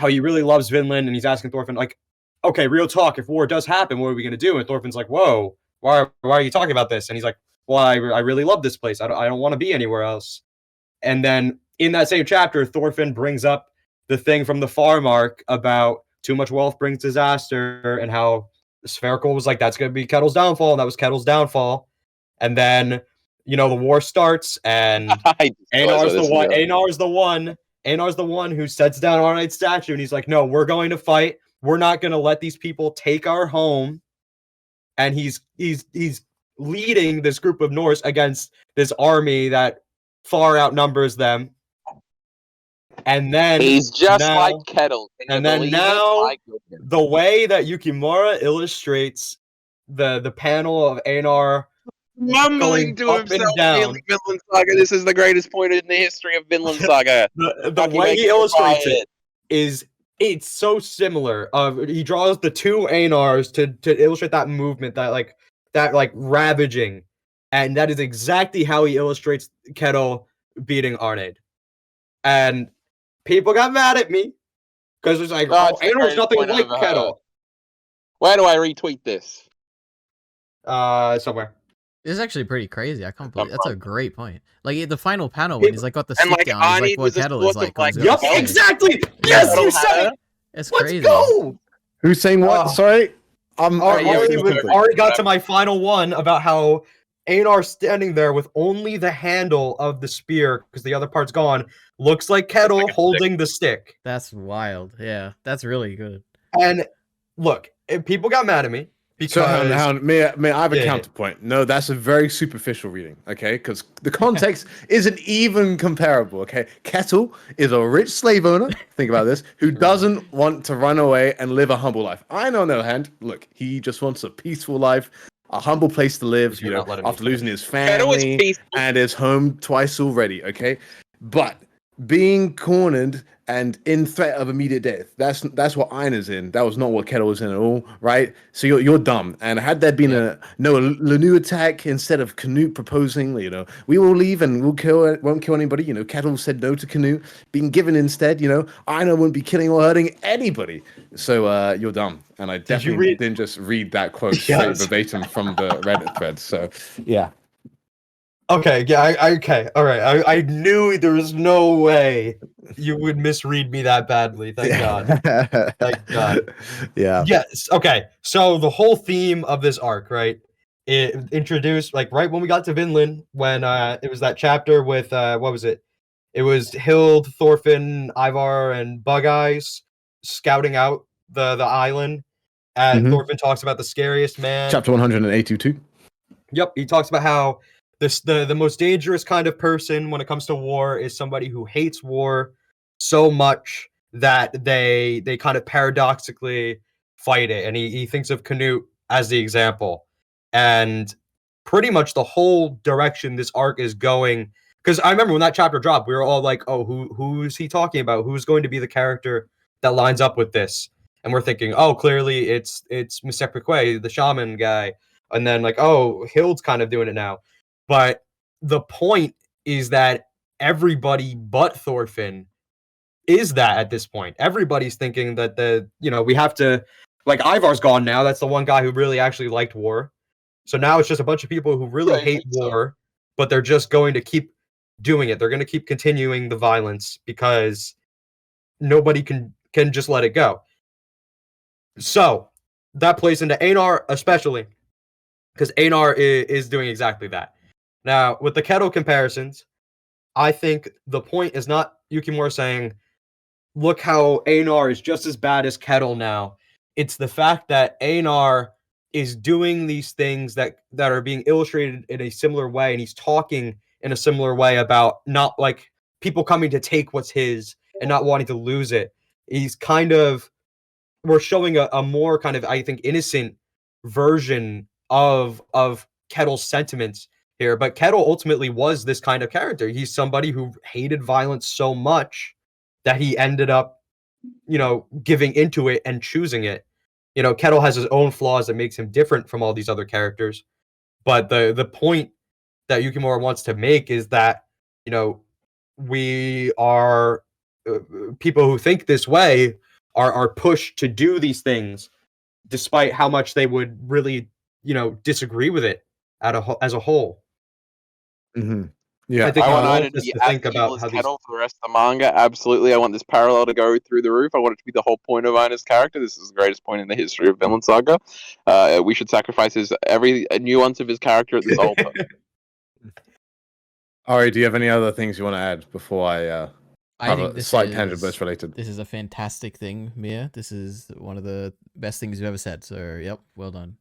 he really loves Vinland, and he's asking Thorfinn, like, okay, real talk, if war does happen, what are we gonna do? And Thorfinn's like, whoa, why are you talking about this? And he's like, well, I really love this place. I don't want to be anywhere else. And then in that same chapter, Thorfinn brings up the thing from the farm arc about too much wealth brings disaster, and how Spherical was like, that's going to be Ketil's downfall, and that was Ketil's downfall. And then, the war starts, and Einar's the one who sets down Arnheid's statue, and he's like, no, we're going to fight. We're not going to let these people take our home. And he's leading this group of Norse against this army that far outnumbers them. And then
He's just like Ketil.
And then now, the way that Yukimura illustrates the panel of Einar
mumbling to himself, Vinland Saga. This is the greatest point in the history of Vinland Saga.
the way he illustrates it's so similar. He draws the two Einars to illustrate that movement, that ravaging, and that is exactly how he illustrates Ketil beating Arneid. And people got mad at me because it's like, Einar's nothing like Ketil.
Where do I retweet this?
Somewhere.
This is actually pretty crazy. I can't believe that's a great point. Like the final panel when he's like got the sit down, he's like what Ketil is like.
Yup, exactly. Yes, you said it.
It's
Let's
crazy.
go.
Who's saying what? Sorry,
Ari got to my final one about how Einar standing there with only the handle of the spear because the other part's gone looks like Ketil holding the stick.
That's wild. Yeah, that's really good.
And look, people got mad at me because
may I have a counterpoint? No, that's a very superficial reading. Okay, because the context isn't even comparable. Okay, Ketil is a rich slave owner. Think about this, who doesn't want to run away and live a humble life. Einar, on the other hand, look, he just wants a peaceful life. A humble place to live, after losing his family and his home twice already, okay? But being cornered and in threat of immediate death, that's what Einar's in. That was not what Ketil was in at all, right? So you're dumb. And had there been a Lenu attack instead of Canute proposing, we will leave and won't kill anybody, Ketil said no to Canute, being given instead, Einar wouldn't be killing or hurting anybody. So you're dumb. And I definitely didn't just read that quote straight verbatim from the Reddit thread. So yeah.
Okay, yeah, okay, all right. I knew there was no way you would misread me that badly. Thank God. Thank God.
Yeah.
Yes. Okay. So the whole theme of this arc, right? It introduced right when we got to Vinland, when it was that chapter with what was it? It was Hild, Thorfinn, Ivar, and Bug Eyes scouting out the island. And Thorfinn talks about the scariest man.
Chapter 182.
Yep, he talks about how the most dangerous kind of person when it comes to war is somebody who hates war so much that they kind of paradoxically fight it. And he thinks of Canute as the example. And pretty much the whole direction this arc is going, because I remember when that chapter dropped, we were all like, oh, who's he talking about? Who's going to be the character that lines up with this? And we're thinking, oh, clearly it's Mr. Piquet, the shaman guy. And then like, oh, Hild's kind of doing it now. But the point is that everybody but Thorfinn is that at this point. Everybody's thinking that we have to, like, Ivar's gone now. That's the one guy who really actually liked war. So now it's just a bunch of people who really hate war, but they're just going to keep doing it. They're going to keep continuing the violence because nobody can just let it go. So that plays into Einar especially, because Einar is doing exactly that. Now, with the Ketil comparisons, I think the point is not Yukimura saying, look how Einar is just as bad as Ketil now. It's the fact that Einar is doing these things that are being illustrated in a similar way, and he's talking in a similar way about not like people coming to take what's his and not wanting to lose it. He's kind of, we're showing a more kind of, I think, innocent version of Ketil's sentiments here. But Ketil ultimately was this kind of character. He's somebody who hated violence so much that he ended up, giving into it and choosing it. Ketil has his own flaws that makes him different from all these other characters. But the point that Yukimura wants to make is that, we are people who think this way are pushed to do these things despite how much they would really, disagree with it as a whole.
Mm-hmm. Yeah,
I want Einar to be as evil as Ketil for the rest of the manga. Absolutely, I want this parallel to go through the roof. I want it to be the whole point of Einar's character. This is the greatest point in the history of Vinland Saga. We should sacrifice every nuance of his character at this altar.
Ari, do you have any other things you want to add before I have a slight tangent, but it's related?
This is a fantastic thing, Mia. This is one of the best things you've ever said. So, yep, well done.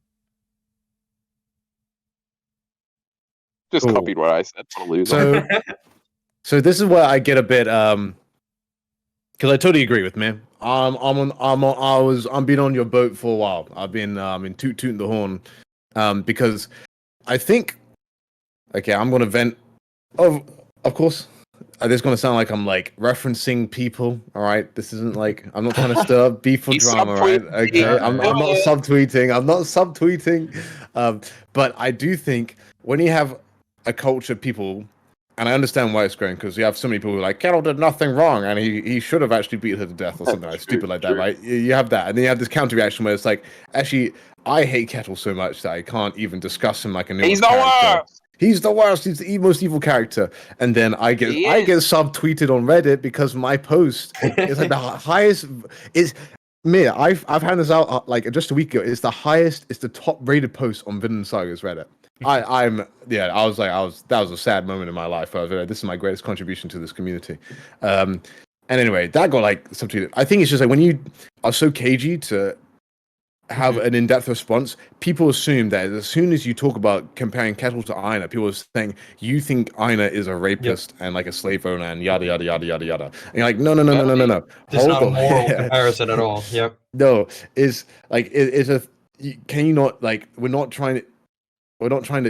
Just copied what I said.
So this is where I get a bit because I totally agree with me. I'm been on your boat for a while. I've been tooting the horn because I think I'm gonna vent. Of course. This is gonna sound like I'm like referencing people. All right, this isn't like I'm not trying to stir up beef or drama, right? Okay, I'm not subtweeting. I'm not subtweeting. But I do think when you have a culture of people, and I understand why it's growing, because you have so many people who are like, Ketil did nothing wrong, and he should have actually beat her to death or something like stupid like that, right? You have that, and then you have this counter reaction where it's like, actually, I hate Ketil so much that I can't even discuss him like a new character. He's the worst. He's the most evil character. And then I get subtweeted on Reddit because my post is like the highest. I've found this out like just a week ago. It's the highest. It's the top rated post on Vinland Saga's Reddit. That was a sad moment in my life. I was like, this is my greatest contribution to this community. And anyway, that got like subtweeted. I think it's just like when you are so cagey to have an in-depth response, people assume that as soon as you talk about comparing Ketil to Einar, people are saying you think Einar is a rapist and like a slave owner and yada yada yada yada yada. And you're like, no.
It's not a moral comparison at all. Yep.
No, it's like can you not like we're not trying to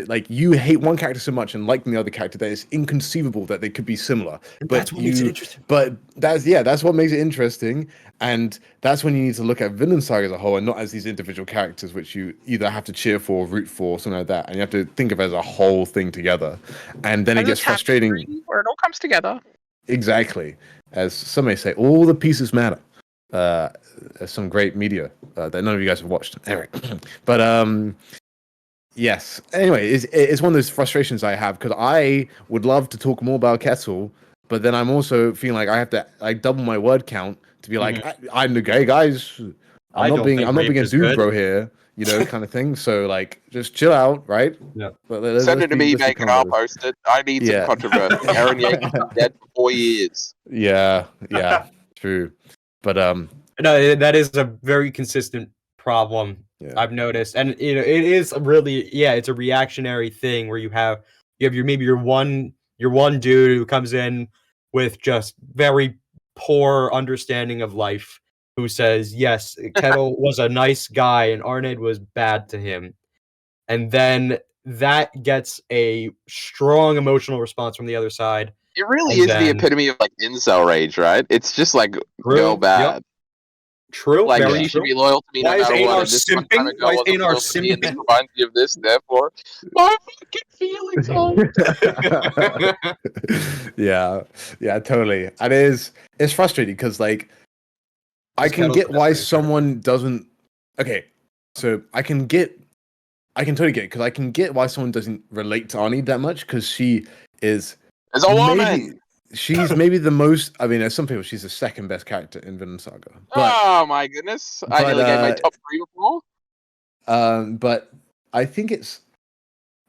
like you hate one character so much and liking the other character that it's inconceivable that they could be similar. But
that's what makes it interesting.
But that's what makes it interesting, and that's when you need to look at Vinland Saga as a whole and not as these individual characters which you either have to cheer for or root for or something like that, and you have to think of it as a whole thing together. And then it gets frustrating
where it all comes together. Exactly.
As some may say, all the pieces matter. Some great media that none of you guys have watched. Anyway, but yes. Anyway, it's one of those frustrations I have because I would love to talk more about Ketil, but then I'm also feeling like I have to like double my word count to be like I'm the gay guys. I'm not being a dude bro here, kind of thing. So like, just chill out, right?
Yeah.
But
send it to me, Megan. I'll post it. I need some controversy. Aaron Yankees dead for 4 years.
Yeah, true. But
no, that is a very consistent problem. I've noticed, and it is really it's a reactionary thing where you have You have your one dude who comes in with just very poor understanding of life, who says, yes, Ketil was a nice guy and Arnheid was bad to him. And then that gets a strong emotional response from the other side.
It really is the epitome of like incel rage, right? It's just like girl bad.
Yep. True.
Like
very
she
true.
should be loyal to me no matter what. And this one time ago wasn't loyal to me, and this reminds me of this. Therefore, my fucking feelings.
Yeah, totally. And it's frustrating because like I can get why someone doesn't. Okay, so I can totally get it because I can get why someone doesn't relate to Arnie that much because she is
as a woman.
She's maybe the most. I mean, there's some people. She's the second best character in Vinland Saga. But,
oh my goodness! I nearly gave my top 3 before.
But I think it's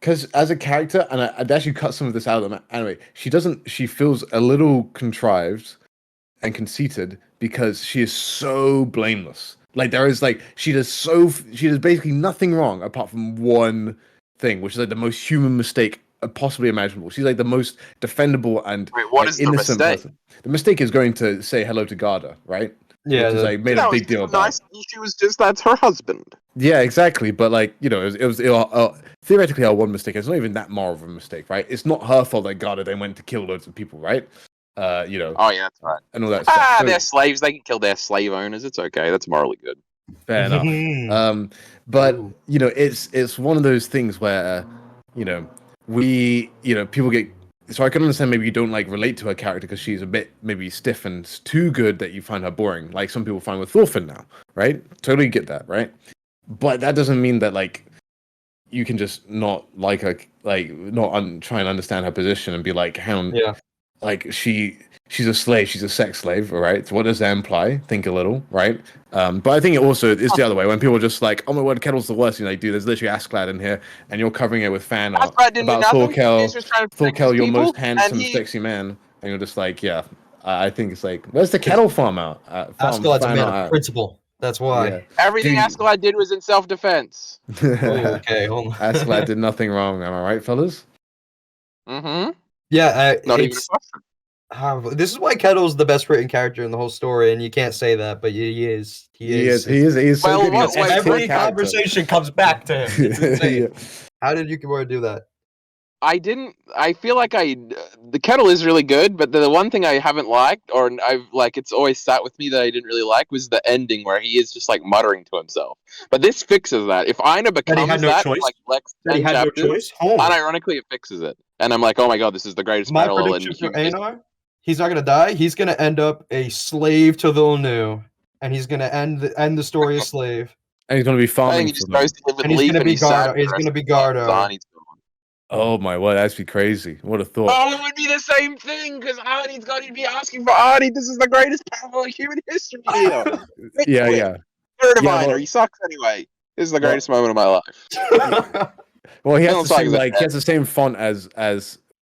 because as a character, and I'd actually cut some of this out of the anyway. She feels a little contrived and conceited because she is so blameless. Like she does basically nothing wrong apart from one thing, which is like the most human mistake possibly imaginable. She's like the most defendable and
what is innocent the mistake?
Person. The mistake is going to say hello to Garda, right?
Yeah,
which is like made a big deal about.
Nice. She was just that's her husband.
Yeah, exactly. But like it was theoretically our one mistake. It's not even that moral of a mistake, right? It's not her fault that Garda then went to kill loads of people, right?
Oh yeah, that's right.
And all that stuff.
They're slaves. They can kill their slave owners. It's okay. That's morally good.
Fair enough. But it's one of those things where people get. So I can understand maybe you don't like relate to her character because she's a bit maybe stiff and too good that you find her boring, like some people find with Thorfinn now, right? Totally get that, right? But that doesn't mean that like you can just not like her, like try and understand her position and be like, like she's a slave, she's a sex slave, all right? So what does that imply? Think a little, right? But I think it also is the other way when people are just like, oh my word, Ketil's the worst thing they do. There's literally Askeladd in here, and you're covering it with fan art about Thorkel, your most handsome, sexy man, and you're just like, yeah. I think it's like, where's the Ketil farm out?
Askeladd's a man of principle. That's why.
Yeah.
Everything Askeladd did was in self-defense.
Okay, hold on.
Askeladd did nothing wrong. Am I right, fellas?
Mm-hmm.
Yeah,
not even a question.
This is why Ketil's the best written character in the whole story, and you can't say that, but he is. He is so good. Every conversation comes back to him. It's insane. How did Yukimura do that?
I feel like the Ketil is really good, but the one thing I haven't liked, or it's always sat with me that I didn't really like, was the ending where he is just like muttering to himself. But this fixes that. If Einar becomes like Lex 10 chapters, unironically it fixes it. And I'm like, oh my god, this is the greatest parallel.
My prediction for Einar, he's not gonna die. He's gonna end up a slave to Lenu, and he's gonna end the story a slave.
And he's gonna be farming.
And he's gonna be Garda. He's gonna be Garda.
Oh my word, that'd be crazy. What a thought.
Oh, it would be the same thing, because Arnie's going to be asking for Arnie. This is the greatest parallel in human history here.
Yeah.
Third of Einar, he sucks anyway. This is the greatest moment of my life.
Well, he has the same font as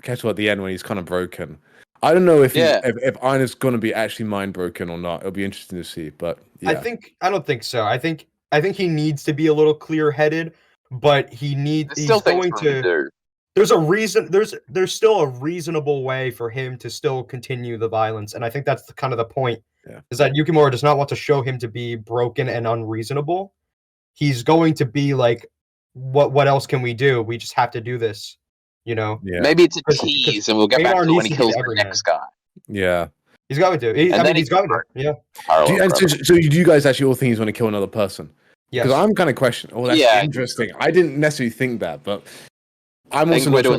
Ketil at the end when he's kind of broken. I don't know if Einar's gonna be actually mind broken or not. It'll be interesting to see, but yeah.
I don't think so. I think he needs to be a little clear-headed, but he's going to. There's a reason. There's still a reasonable way for him to still continue the violence, and I think that's kind of the point.
Yeah.
Is that Yukimura does not want to show him to be broken and unreasonable. He's going to be like, what else can we do? We just have to do this, Yeah.
Maybe it's a tease, and we'll get back to it when he kills the next guy.
Yeah.
He's going to. He's going to. Yeah.
So do you guys actually all think he's going to kill another person?
Yes.
Because I'm kind of questioning. Oh, that's interesting. I didn't necessarily think that, but I'm also not sure.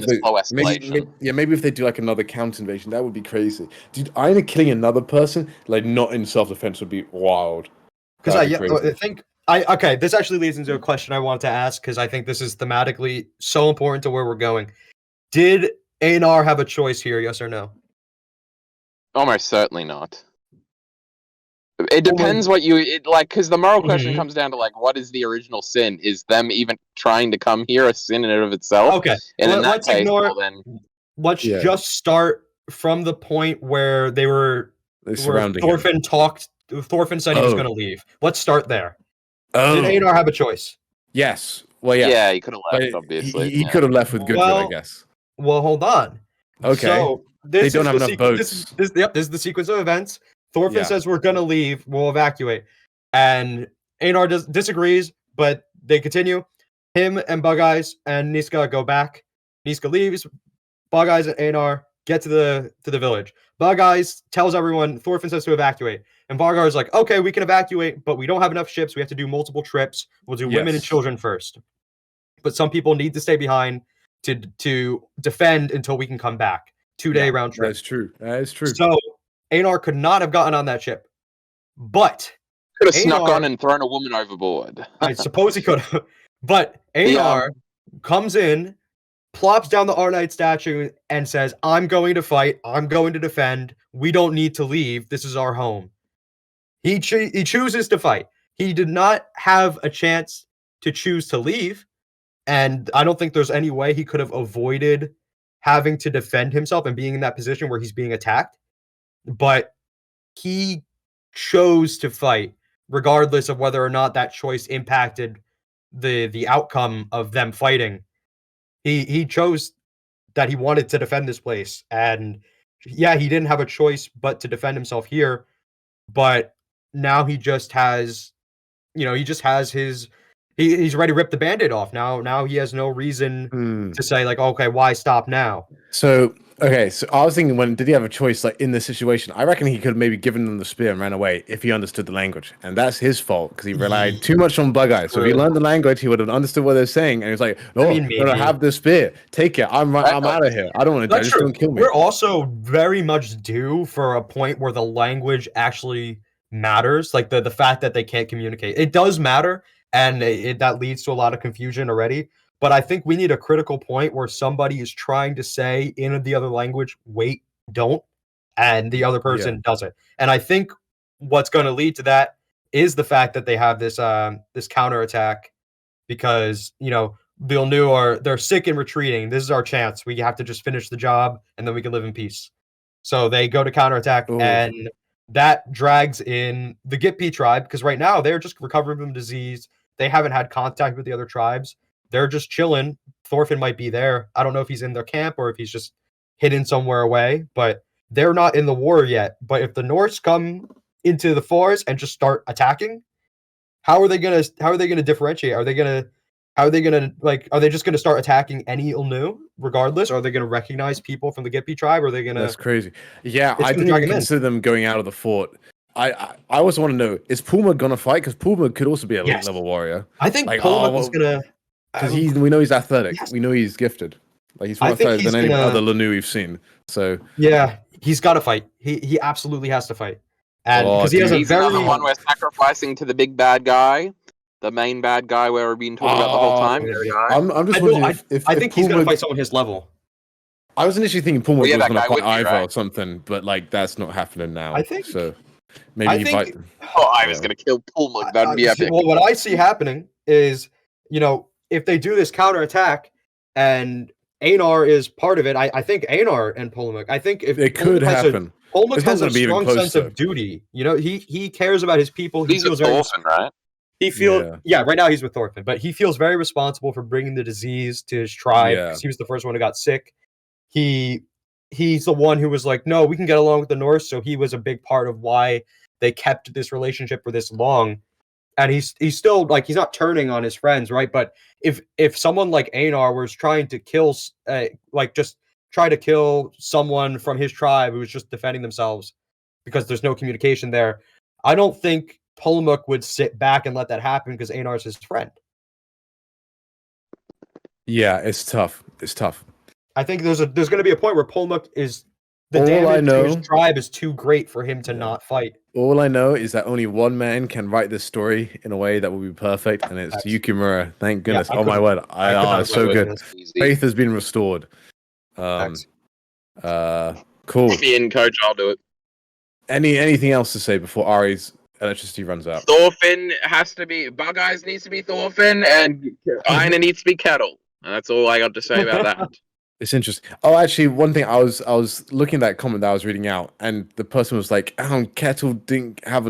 Maybe if they do like another counter invasion, that would be crazy. Dude, Einar killing another person, like not in self-defense, would be wild.
Because I think this actually leads into a question I wanted to ask, because I think this is thematically so important to where we're going. Did Einar have a choice here, yes or no?
Almost certainly not. It depends because the moral question comes down to like, what is the original sin? Is them even trying to come here a sin in and of itself?
Okay,
and
let's ignore. Let's just start from the point where Thorfinn talked. Thorfinn said he was going to leave. Let's start there. Did Einar have a choice?
Yes. Well, yeah.
Yeah, he could have left. Obviously,
he could have left with goodwill, I guess.
Well, hold on.
Okay.
So
they don't have enough boats.
This is the sequence of events. Thorfinn
Yeah.
says we're gonna leave. We'll evacuate, and Einar disagrees, but they continue. Him and Bug Eyes and Niska go back. Niska leaves. Bug Eyes and Einar get to the village. Bug Eyes tells everyone Thorfinn says to evacuate, and Bug Eyes is like, okay, we can evacuate, but we don't have enough ships. We have to do multiple trips. We'll do women and children first. But some people need to stay behind to defend until we can come back. 2-day round trip.
That's true. That is true.
So Einar could not have gotten on that ship, but
could have snuck on and thrown a woman overboard.
I suppose he could have. But Einar comes in, plops down the Arnite statue, and says, "I'm going to fight. I'm going to defend. We don't need to leave. This is our home." He chooses to fight. He did not have a chance to choose to leave. And I don't think there's any way he could have avoided having to defend himself and being in that position where he's being attacked. But he chose to fight, regardless of whether or not that choice impacted the outcome of them fighting. He chose that he wanted to defend this place. And yeah, he didn't have a choice but to defend himself here. But now he just has, he just has his... He's ready to rip the Band-Aid off. Now he has no reason to say, like, okay, why stop now?
So I was thinking, did he have a choice, like, in this situation? I reckon he could have maybe given them the spear and ran away if he understood the language. And that's his fault, because he relied too much on Bug Eyes. So if he learned the language, he would have understood what they're saying. And he was like, no, I'm going to have this spear. Take it. I'm out of here. I don't want to die. Just don't kill me.
We're also very much due for a point where the language actually matters. Like, the fact that they can't communicate. It does matter. And that leads to a lot of confusion already. But I think we need a critical point where somebody is trying to say in the other language, wait, don't, and the other person doesn't. And I think what's going to lead to that is the fact that they have this this counterattack, because, Lenu they're sick and retreating. This is our chance. We have to just finish the job, and then we can live in peace. So they go to counterattack, and that drags in the Gitpi tribe, because right now they're just recovering from disease. They haven't had contact with the other tribes. They're just chilling. Thorfinn might be there. I don't know if he's in their camp or if he's just hidden somewhere away, but they're not in the war yet. But if the Norse come into the forest and just start attacking, how are they gonna differentiate? Are they just gonna start attacking any Lenu regardless? Or are they gonna recognize people from the Gitpi tribe? Or are they gonna...
That's crazy. Yeah, I didn't even consider them going out of the fort. I also want to know, is Puma gonna fight? Because Puma could also be a level warrior.
I think Puma is gonna...
Because we know he's athletic. Yes. We know he's gifted. Like, he's more athletic than any other Lenu we've seen. So
yeah, he's got to fight. He absolutely has to fight. And because he has
he's another one we're sacrificing to the big bad guy, the main bad guy where we've been talking about the whole time.
I'm just wondering if
I think he's gonna fight someone his level.
I was initially thinking Puma was gonna fight Ivar or something, but like that's not happening now.
I think
so. Maybe he fight.
Ivar's gonna kill Puma. That'd be epic.
Well, what I see happening is, if they do this counterattack and Einar is part of it, I think Einar and Polymuk. I think if
it could happen.
Polymuk has a strong sense of duty. He cares about his people.
He's with Thorfinn, right?
He feels right now he's with Thorfinn, but he feels very responsible for bringing the disease to his tribe because he was the first one who got sick. He's the one who was like, no, we can get along with the Norse. So he was a big part of why they kept this relationship for this long. And he's still like, he's not turning on his friends, right? But if someone like Einar was trying to kill, just try to kill someone from his tribe who was just defending themselves because there's no communication there, I don't think Polymuk would sit back and let that happen because Einar's his friend.
Yeah, it's tough.
I think there's going to be a point where Polymuk is... The damage to his tribe is too great for him to not fight.
All I know is that only one man can write this story in a way that will be perfect, and it's Yukimura. Thank goodness. Oh my word. It's so good. Faith has been restored. Cool.
Me and Coach, I'll do it.
Anything else to say before Ari's electricity runs out?
Thorfinn has to be... Bug Eyes needs to be Thorfinn, and Einar needs to be Ketil. That's all I got to say about that.
It's interesting. Oh, actually, one thing I was looking at that comment that I was reading out, and the person was like, "Ketil didn't have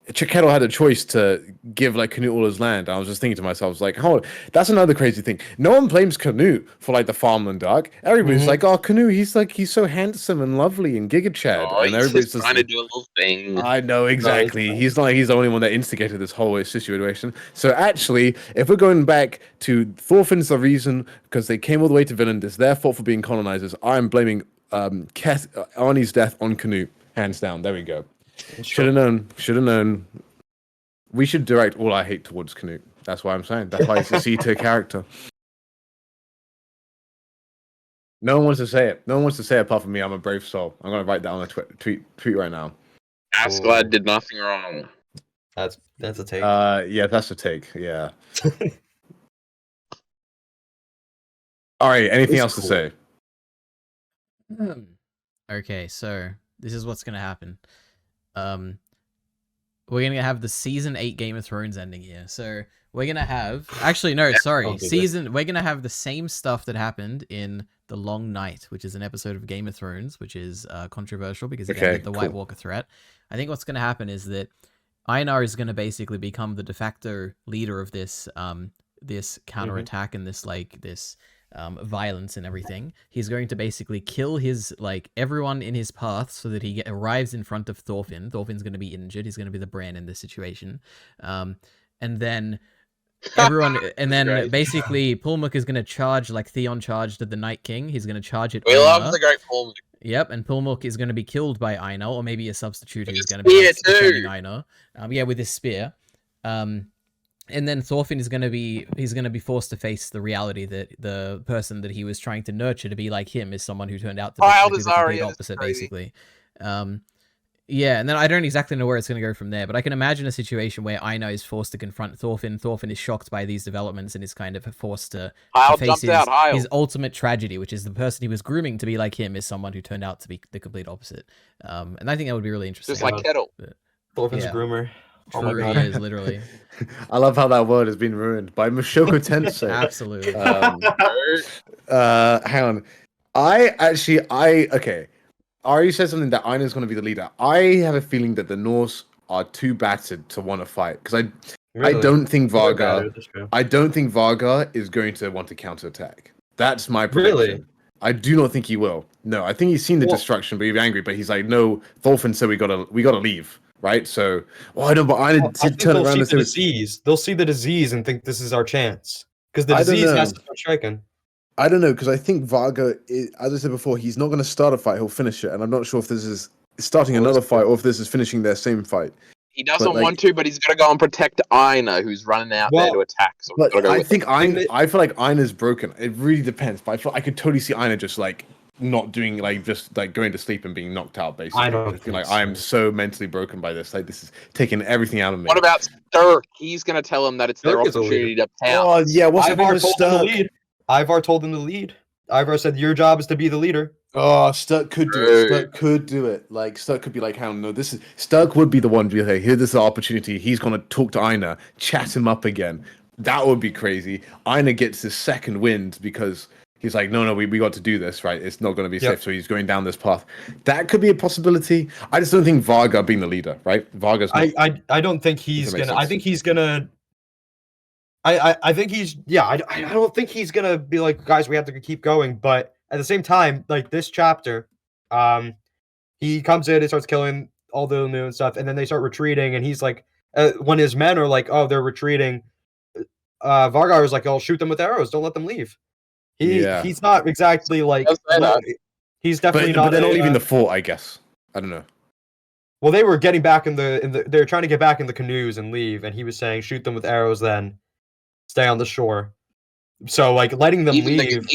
Ketil had a choice to give like Canute all his land. I was just thinking to myself, I was like, "Oh, that's another crazy thing. No one blames Canute for like the farmland arc. Everybody's like, oh, Canute, he's so handsome and lovely and Giga Chad,
Oh,
and
he's
everybody's
just trying to do a little thing.
I know exactly. He's not like he's the only one that instigated this whole situation. So actually, if we're going back to Thorfinn's the reason because they came all the way to Vinland, it's their fault for being colonizers. I'm blaming Arnie's death on Canute, hands down. There we go. Should have known. Should have known. We should direct all our hate towards Canute. That's why I'm saying. That's why he's a C-tier character. No one wants to say it. No one wants to say it apart from me. I'm a brave soul. I'm gonna write that on a tweet right now.
Asgard did nothing wrong.
That's a take.
Yeah, that's a take. Yeah. All right. Anything else to say?
Okay, so this is what's gonna happen. We're gonna have the season 8 Game of Thrones ending here. So we're gonna have we're gonna have the same stuff that happened in The Long Night, which is an episode of Game of Thrones, which is controversial because it ended the White Walker threat. I think what's gonna happen is that Einar is gonna basically become the de facto leader of this this counterattack and this violence and everything. He's going to basically kill his everyone in his path so that he arrives in front of Thorfinn. Thorfinn's going to be injured. He's going to be the Bran in this situation, and then everyone, and then basically Pulmuk is going to charge like Theon charged at the Night King. He's going to charge it.
We love the great Pulmuk.
Yep, and Pulmuk is going to be killed by Einar, or maybe a substitute who's going to be defending Einar. With his spear. And then Thorfinn is going to be forced to face the reality that the person that he was trying to nurture to be like him is someone who turned out to be the complete opposite, basically. Yeah, and then I don't exactly know where it's going to go from there, but I can imagine a situation where Einar is forced to confront Thorfinn. Thorfinn is shocked by these developments and is kind of forced to face his ultimate tragedy, which is the person he was grooming to be like him is someone who turned out to be the complete opposite. And I think that would be really interesting.
Just like Ketil.
Thorfinn's a groomer.
True, oh my God. He is, literally.
I love how that word has been ruined by Mushoku Tensei.
Absolutely.
Hang on. Okay. Ari said something that Einar's going to be the leader. I have a feeling that the Norse are too battered to want to fight because I don't think Varga is going to want to counterattack. That's my prediction. Really? I do not think he will. No, I think he's seen the destruction, but he's angry. But he's like, no, Thorfinn said we gotta leave. Right, so I know, but I did turn around and say
disease. They'll see the disease and think this is our chance because the disease has to start striking.
I don't know because I think Varga, as I said before, he's not going to start a fight; he'll finish it, and I'm not sure if this is starting another fight or if this is finishing their same fight.
He doesn't want to, but he's got to go and protect Einar, who's running out there to attack. So
I feel like Einar's broken. It really depends, but I could totally see Einar just not doing just going to sleep and being knocked out basically. I don't feel like I am so mentally broken by this. This is taking everything out of me.
What about Sturk? He's gonna tell him that it's their opportunity to pounce.
Oh yeah, what's Ivar told Sturk?
Ivar told him to lead. Ivar said your job is to be the leader.
Oh, Sturk could do it. Sturk could do it. Sturk could be like, "Hell no, this is Sturk would be the one to be like, here, this is our opportunity. He's gonna talk to Einar, chat him up again. That would be crazy. Einar gets his second wind because he's like, no, we got to do this, right? It's not going to be safe, so he's going down this path. That could be a possibility. I just don't think Varga being the leader, right? Varga's not,
I don't think he's gonna. I think he's gonna. I think he's. Yeah, I don't think he's gonna be like, guys, we have to keep going. But at the same time, like this chapter, he comes in and starts killing all the new and stuff, and then they start retreating, and he's like, when his men are like, oh, they're retreating. Vargar is like, I'll shoot them with arrows. Don't let them leave. He's not exactly like he's definitely not.
But they're not leaving the fort, I guess. I don't know.
Well, they were getting back in the. They're trying to get back in the canoes and leave, and he was saying, "Shoot them with arrows, then stay on the shore." So, letting them leave.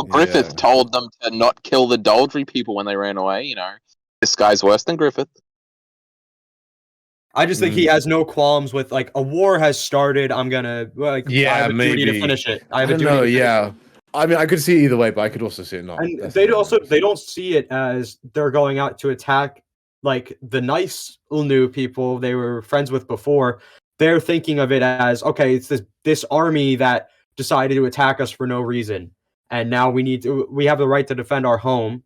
Griffith told them to not kill the Doldry people when they ran away. This guy's worse than Griffith.
I just think he has no qualms with a war has started. I'm gonna I have a duty to finish it. I don't know.
Yeah. I mean, I could see it either way, but I could also see it not.
And they don't see it as they're going out to attack the nice Lenu people they were friends with before. They're thinking of it as, okay, it's this army that decided to attack us for no reason, and now we have the right to defend our home,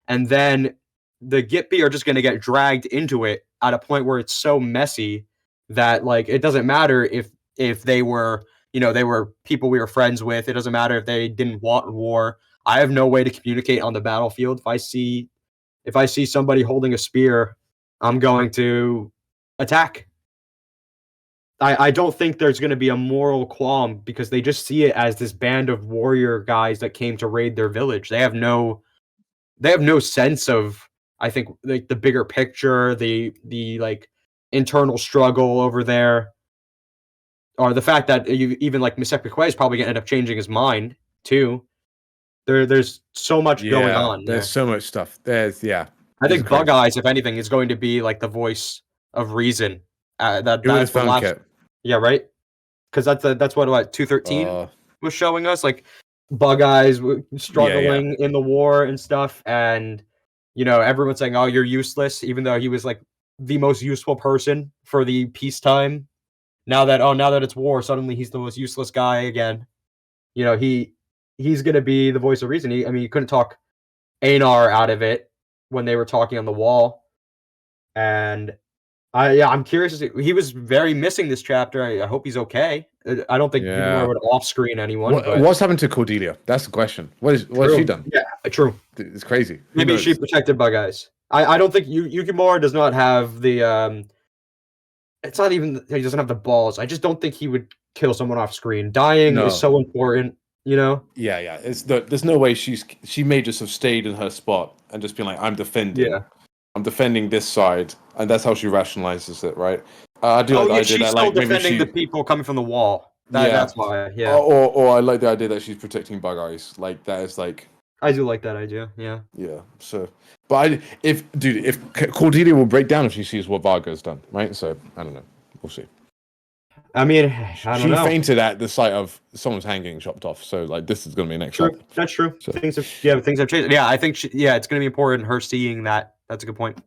and then the Gitby are just going to get dragged into it at a point where it's so messy that like it doesn't matter if they were, they were people we were friends with. It doesn't matter if they didn't want war. I have no way to communicate on the battlefield. If I see somebody holding a spear, I'm going to attack. I don't think there's going to be a moral qualm because they just see it as this band of warrior guys that came to raid their village. They have no sense of, I think, like the bigger picture, the like internal struggle over there, or the fact that even like Misekwe is probably going to end up changing his mind too. There's so much going on.
There's so much stuff. I
think Bug Eyes, if anything, is going to be like the voice of reason. That's what last. Yeah, right. Because that's what 213 was showing us, like Bug Eyes struggling in the war and stuff, and everyone's saying, "Oh, you're useless," even though he was like the most useful person for the peacetime. Now that it's war, suddenly he's the most useless guy again. He's gonna be the voice of reason. He couldn't talk Einar out of it when they were talking on the wall, and I'm curious. He was very missing this chapter. I hope he's okay. I don't think people would off-screen anyone.
What's happened to Cordelia? That's the question. What has she done?
Yeah, true.
It's crazy.
Maybe she protected Bug Eyes. I don't think Yukimura does not have the. It's not even that he doesn't have the balls. I just don't think he would kill someone off screen. Dying is so important.
Yeah. There's no way she may just have stayed in her spot and just been like, I'm defending. Yeah. I'm defending this side, and that's how she rationalizes it, right? I do like the idea
she's
that
still
like
defending the people coming from the wall. That's why. Yeah.
Or I like the idea that she's protecting Bug Eyes. Like that is like.
I do like that idea. Yeah.
Yeah. So, but if Cordelia will break down if she sees what Vargo's done, right? So I don't know. We'll see.
I mean, I don't know.
She fainted at the sight of someone's hand getting chopped off. So like this is going to be next.
True. That's true. So. Things have changed. Yeah, I think it's going to be important her seeing that. That's a good point.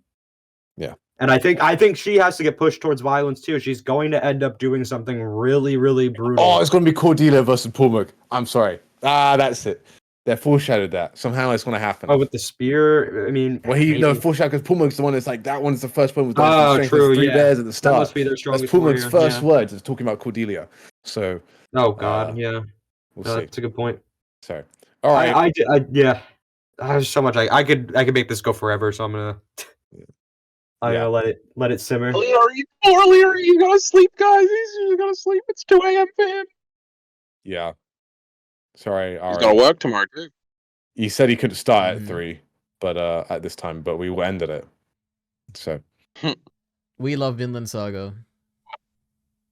Yeah.
And I think she has to get pushed towards violence too. She's going to end up doing something really, really brutal.
Oh, it's going to be Cordelia versus Pulmuk. I'm sorry. That's it. They foreshadowed that. Somehow it's going to happen.
Oh, with the spear? I mean...
Well, foreshadowed because Pulmuk's the one that's like, that one's the first one with
true,
three bears at the start.
That must be their strongest
Pulmuk's first words is talking about Cordelia. So...
Oh, God, yeah.
We'll see.
That's a good point.
Sorry. All right.
There's so much. I could make this go forever, so I'm going to... I'm going to let it simmer.
Are you going to sleep, guys? He's going to sleep. It's 2 a.m. for him.
Yeah. Sorry,
he's got to work tomorrow too.
He said he couldn't start at 3, but at this time, but we ended it. So
we love Vinland Saga.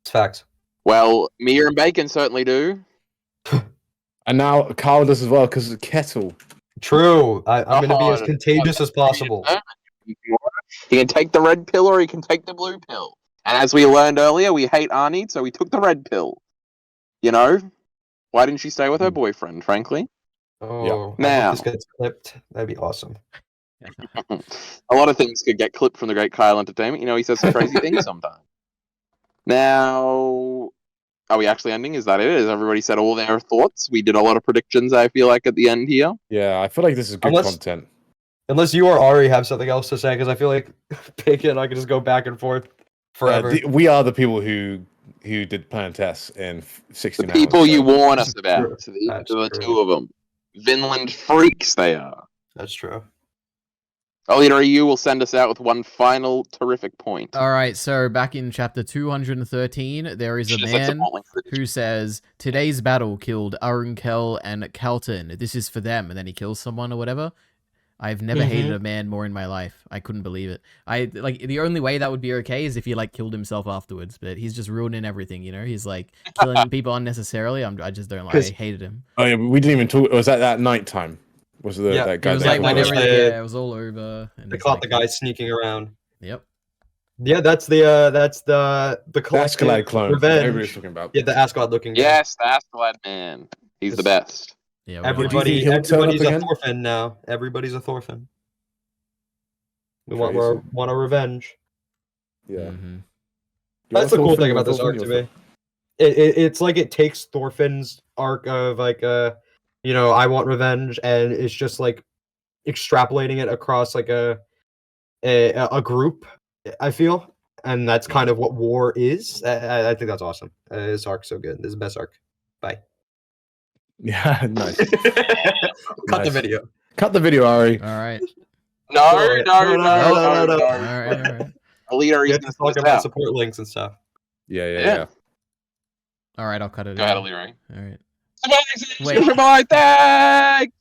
It's facts.
Well, Mia and Bacon certainly do.
And now Carl does as well because of Ketil.
True. I'm going to be as contagious as possible.
He can take the red pill or he can take the blue pill. And as we learned earlier, we hate Arnie, so we took the red pill. Why didn't she stay with her boyfriend, frankly?
Oh,
now
this gets clipped. That'd be awesome.
A lot of things could get clipped from the great Kyle Entertainment. He says some crazy things sometimes. Now, are we actually ending? Is that it? Has everybody said all their thoughts? We did a lot of predictions, I feel like, at the end here.
Yeah, I feel like this is good content.
Unless you or Ari have something else to say, because I feel like Bacon and I can just go back and forth forever.
We are the people who did plan tests in 16 hours.
The people you warn us about. The two of them. Vinland freaks they are.
That's true.
EliteAri, you will send us out with one final terrific point.
All right, so back in chapter 213, there is a man who says, today's battle killed Arunkel and Kalton. This is for them. And then he kills someone or whatever. I've never hated a man more in my life. I couldn't believe it. The only way that would be okay is if he killed himself afterwards, but he's just ruining everything, He's killing people unnecessarily. I just don't like. I hated him.
Oh yeah, we didn't even talk. Was that night time? Was that guy?
It was when it was all over. And
they caught the guy sneaking around.
Yep.
Yeah, that's the
Askeladd clone.
Revenge.
Everybody's talking about.
Yeah, the Askeladd looking guy.
Yes, the Askeladd man. He's the best.
Yeah,
everybody's a Thorfinn now. Everybody's a Thorfinn. We want a revenge.
Yeah.
That's the cool thing about this arc to me. It's like it takes Thorfinn's arc of I want revenge, and it's just extrapolating it across a group I feel, and that's kind of what war is. I think that's awesome. This arc's so good. This is the best arc. Bye.
Yeah, nice.
Cut the video.
Cut the video, Ari.
All right.
No.
All right.
EliteAri
You
is
have to talk about support links and stuff.
Yeah.
All right, I'll cut it.
Go ahead, EliteAri.
All right.
Wait. Thanks.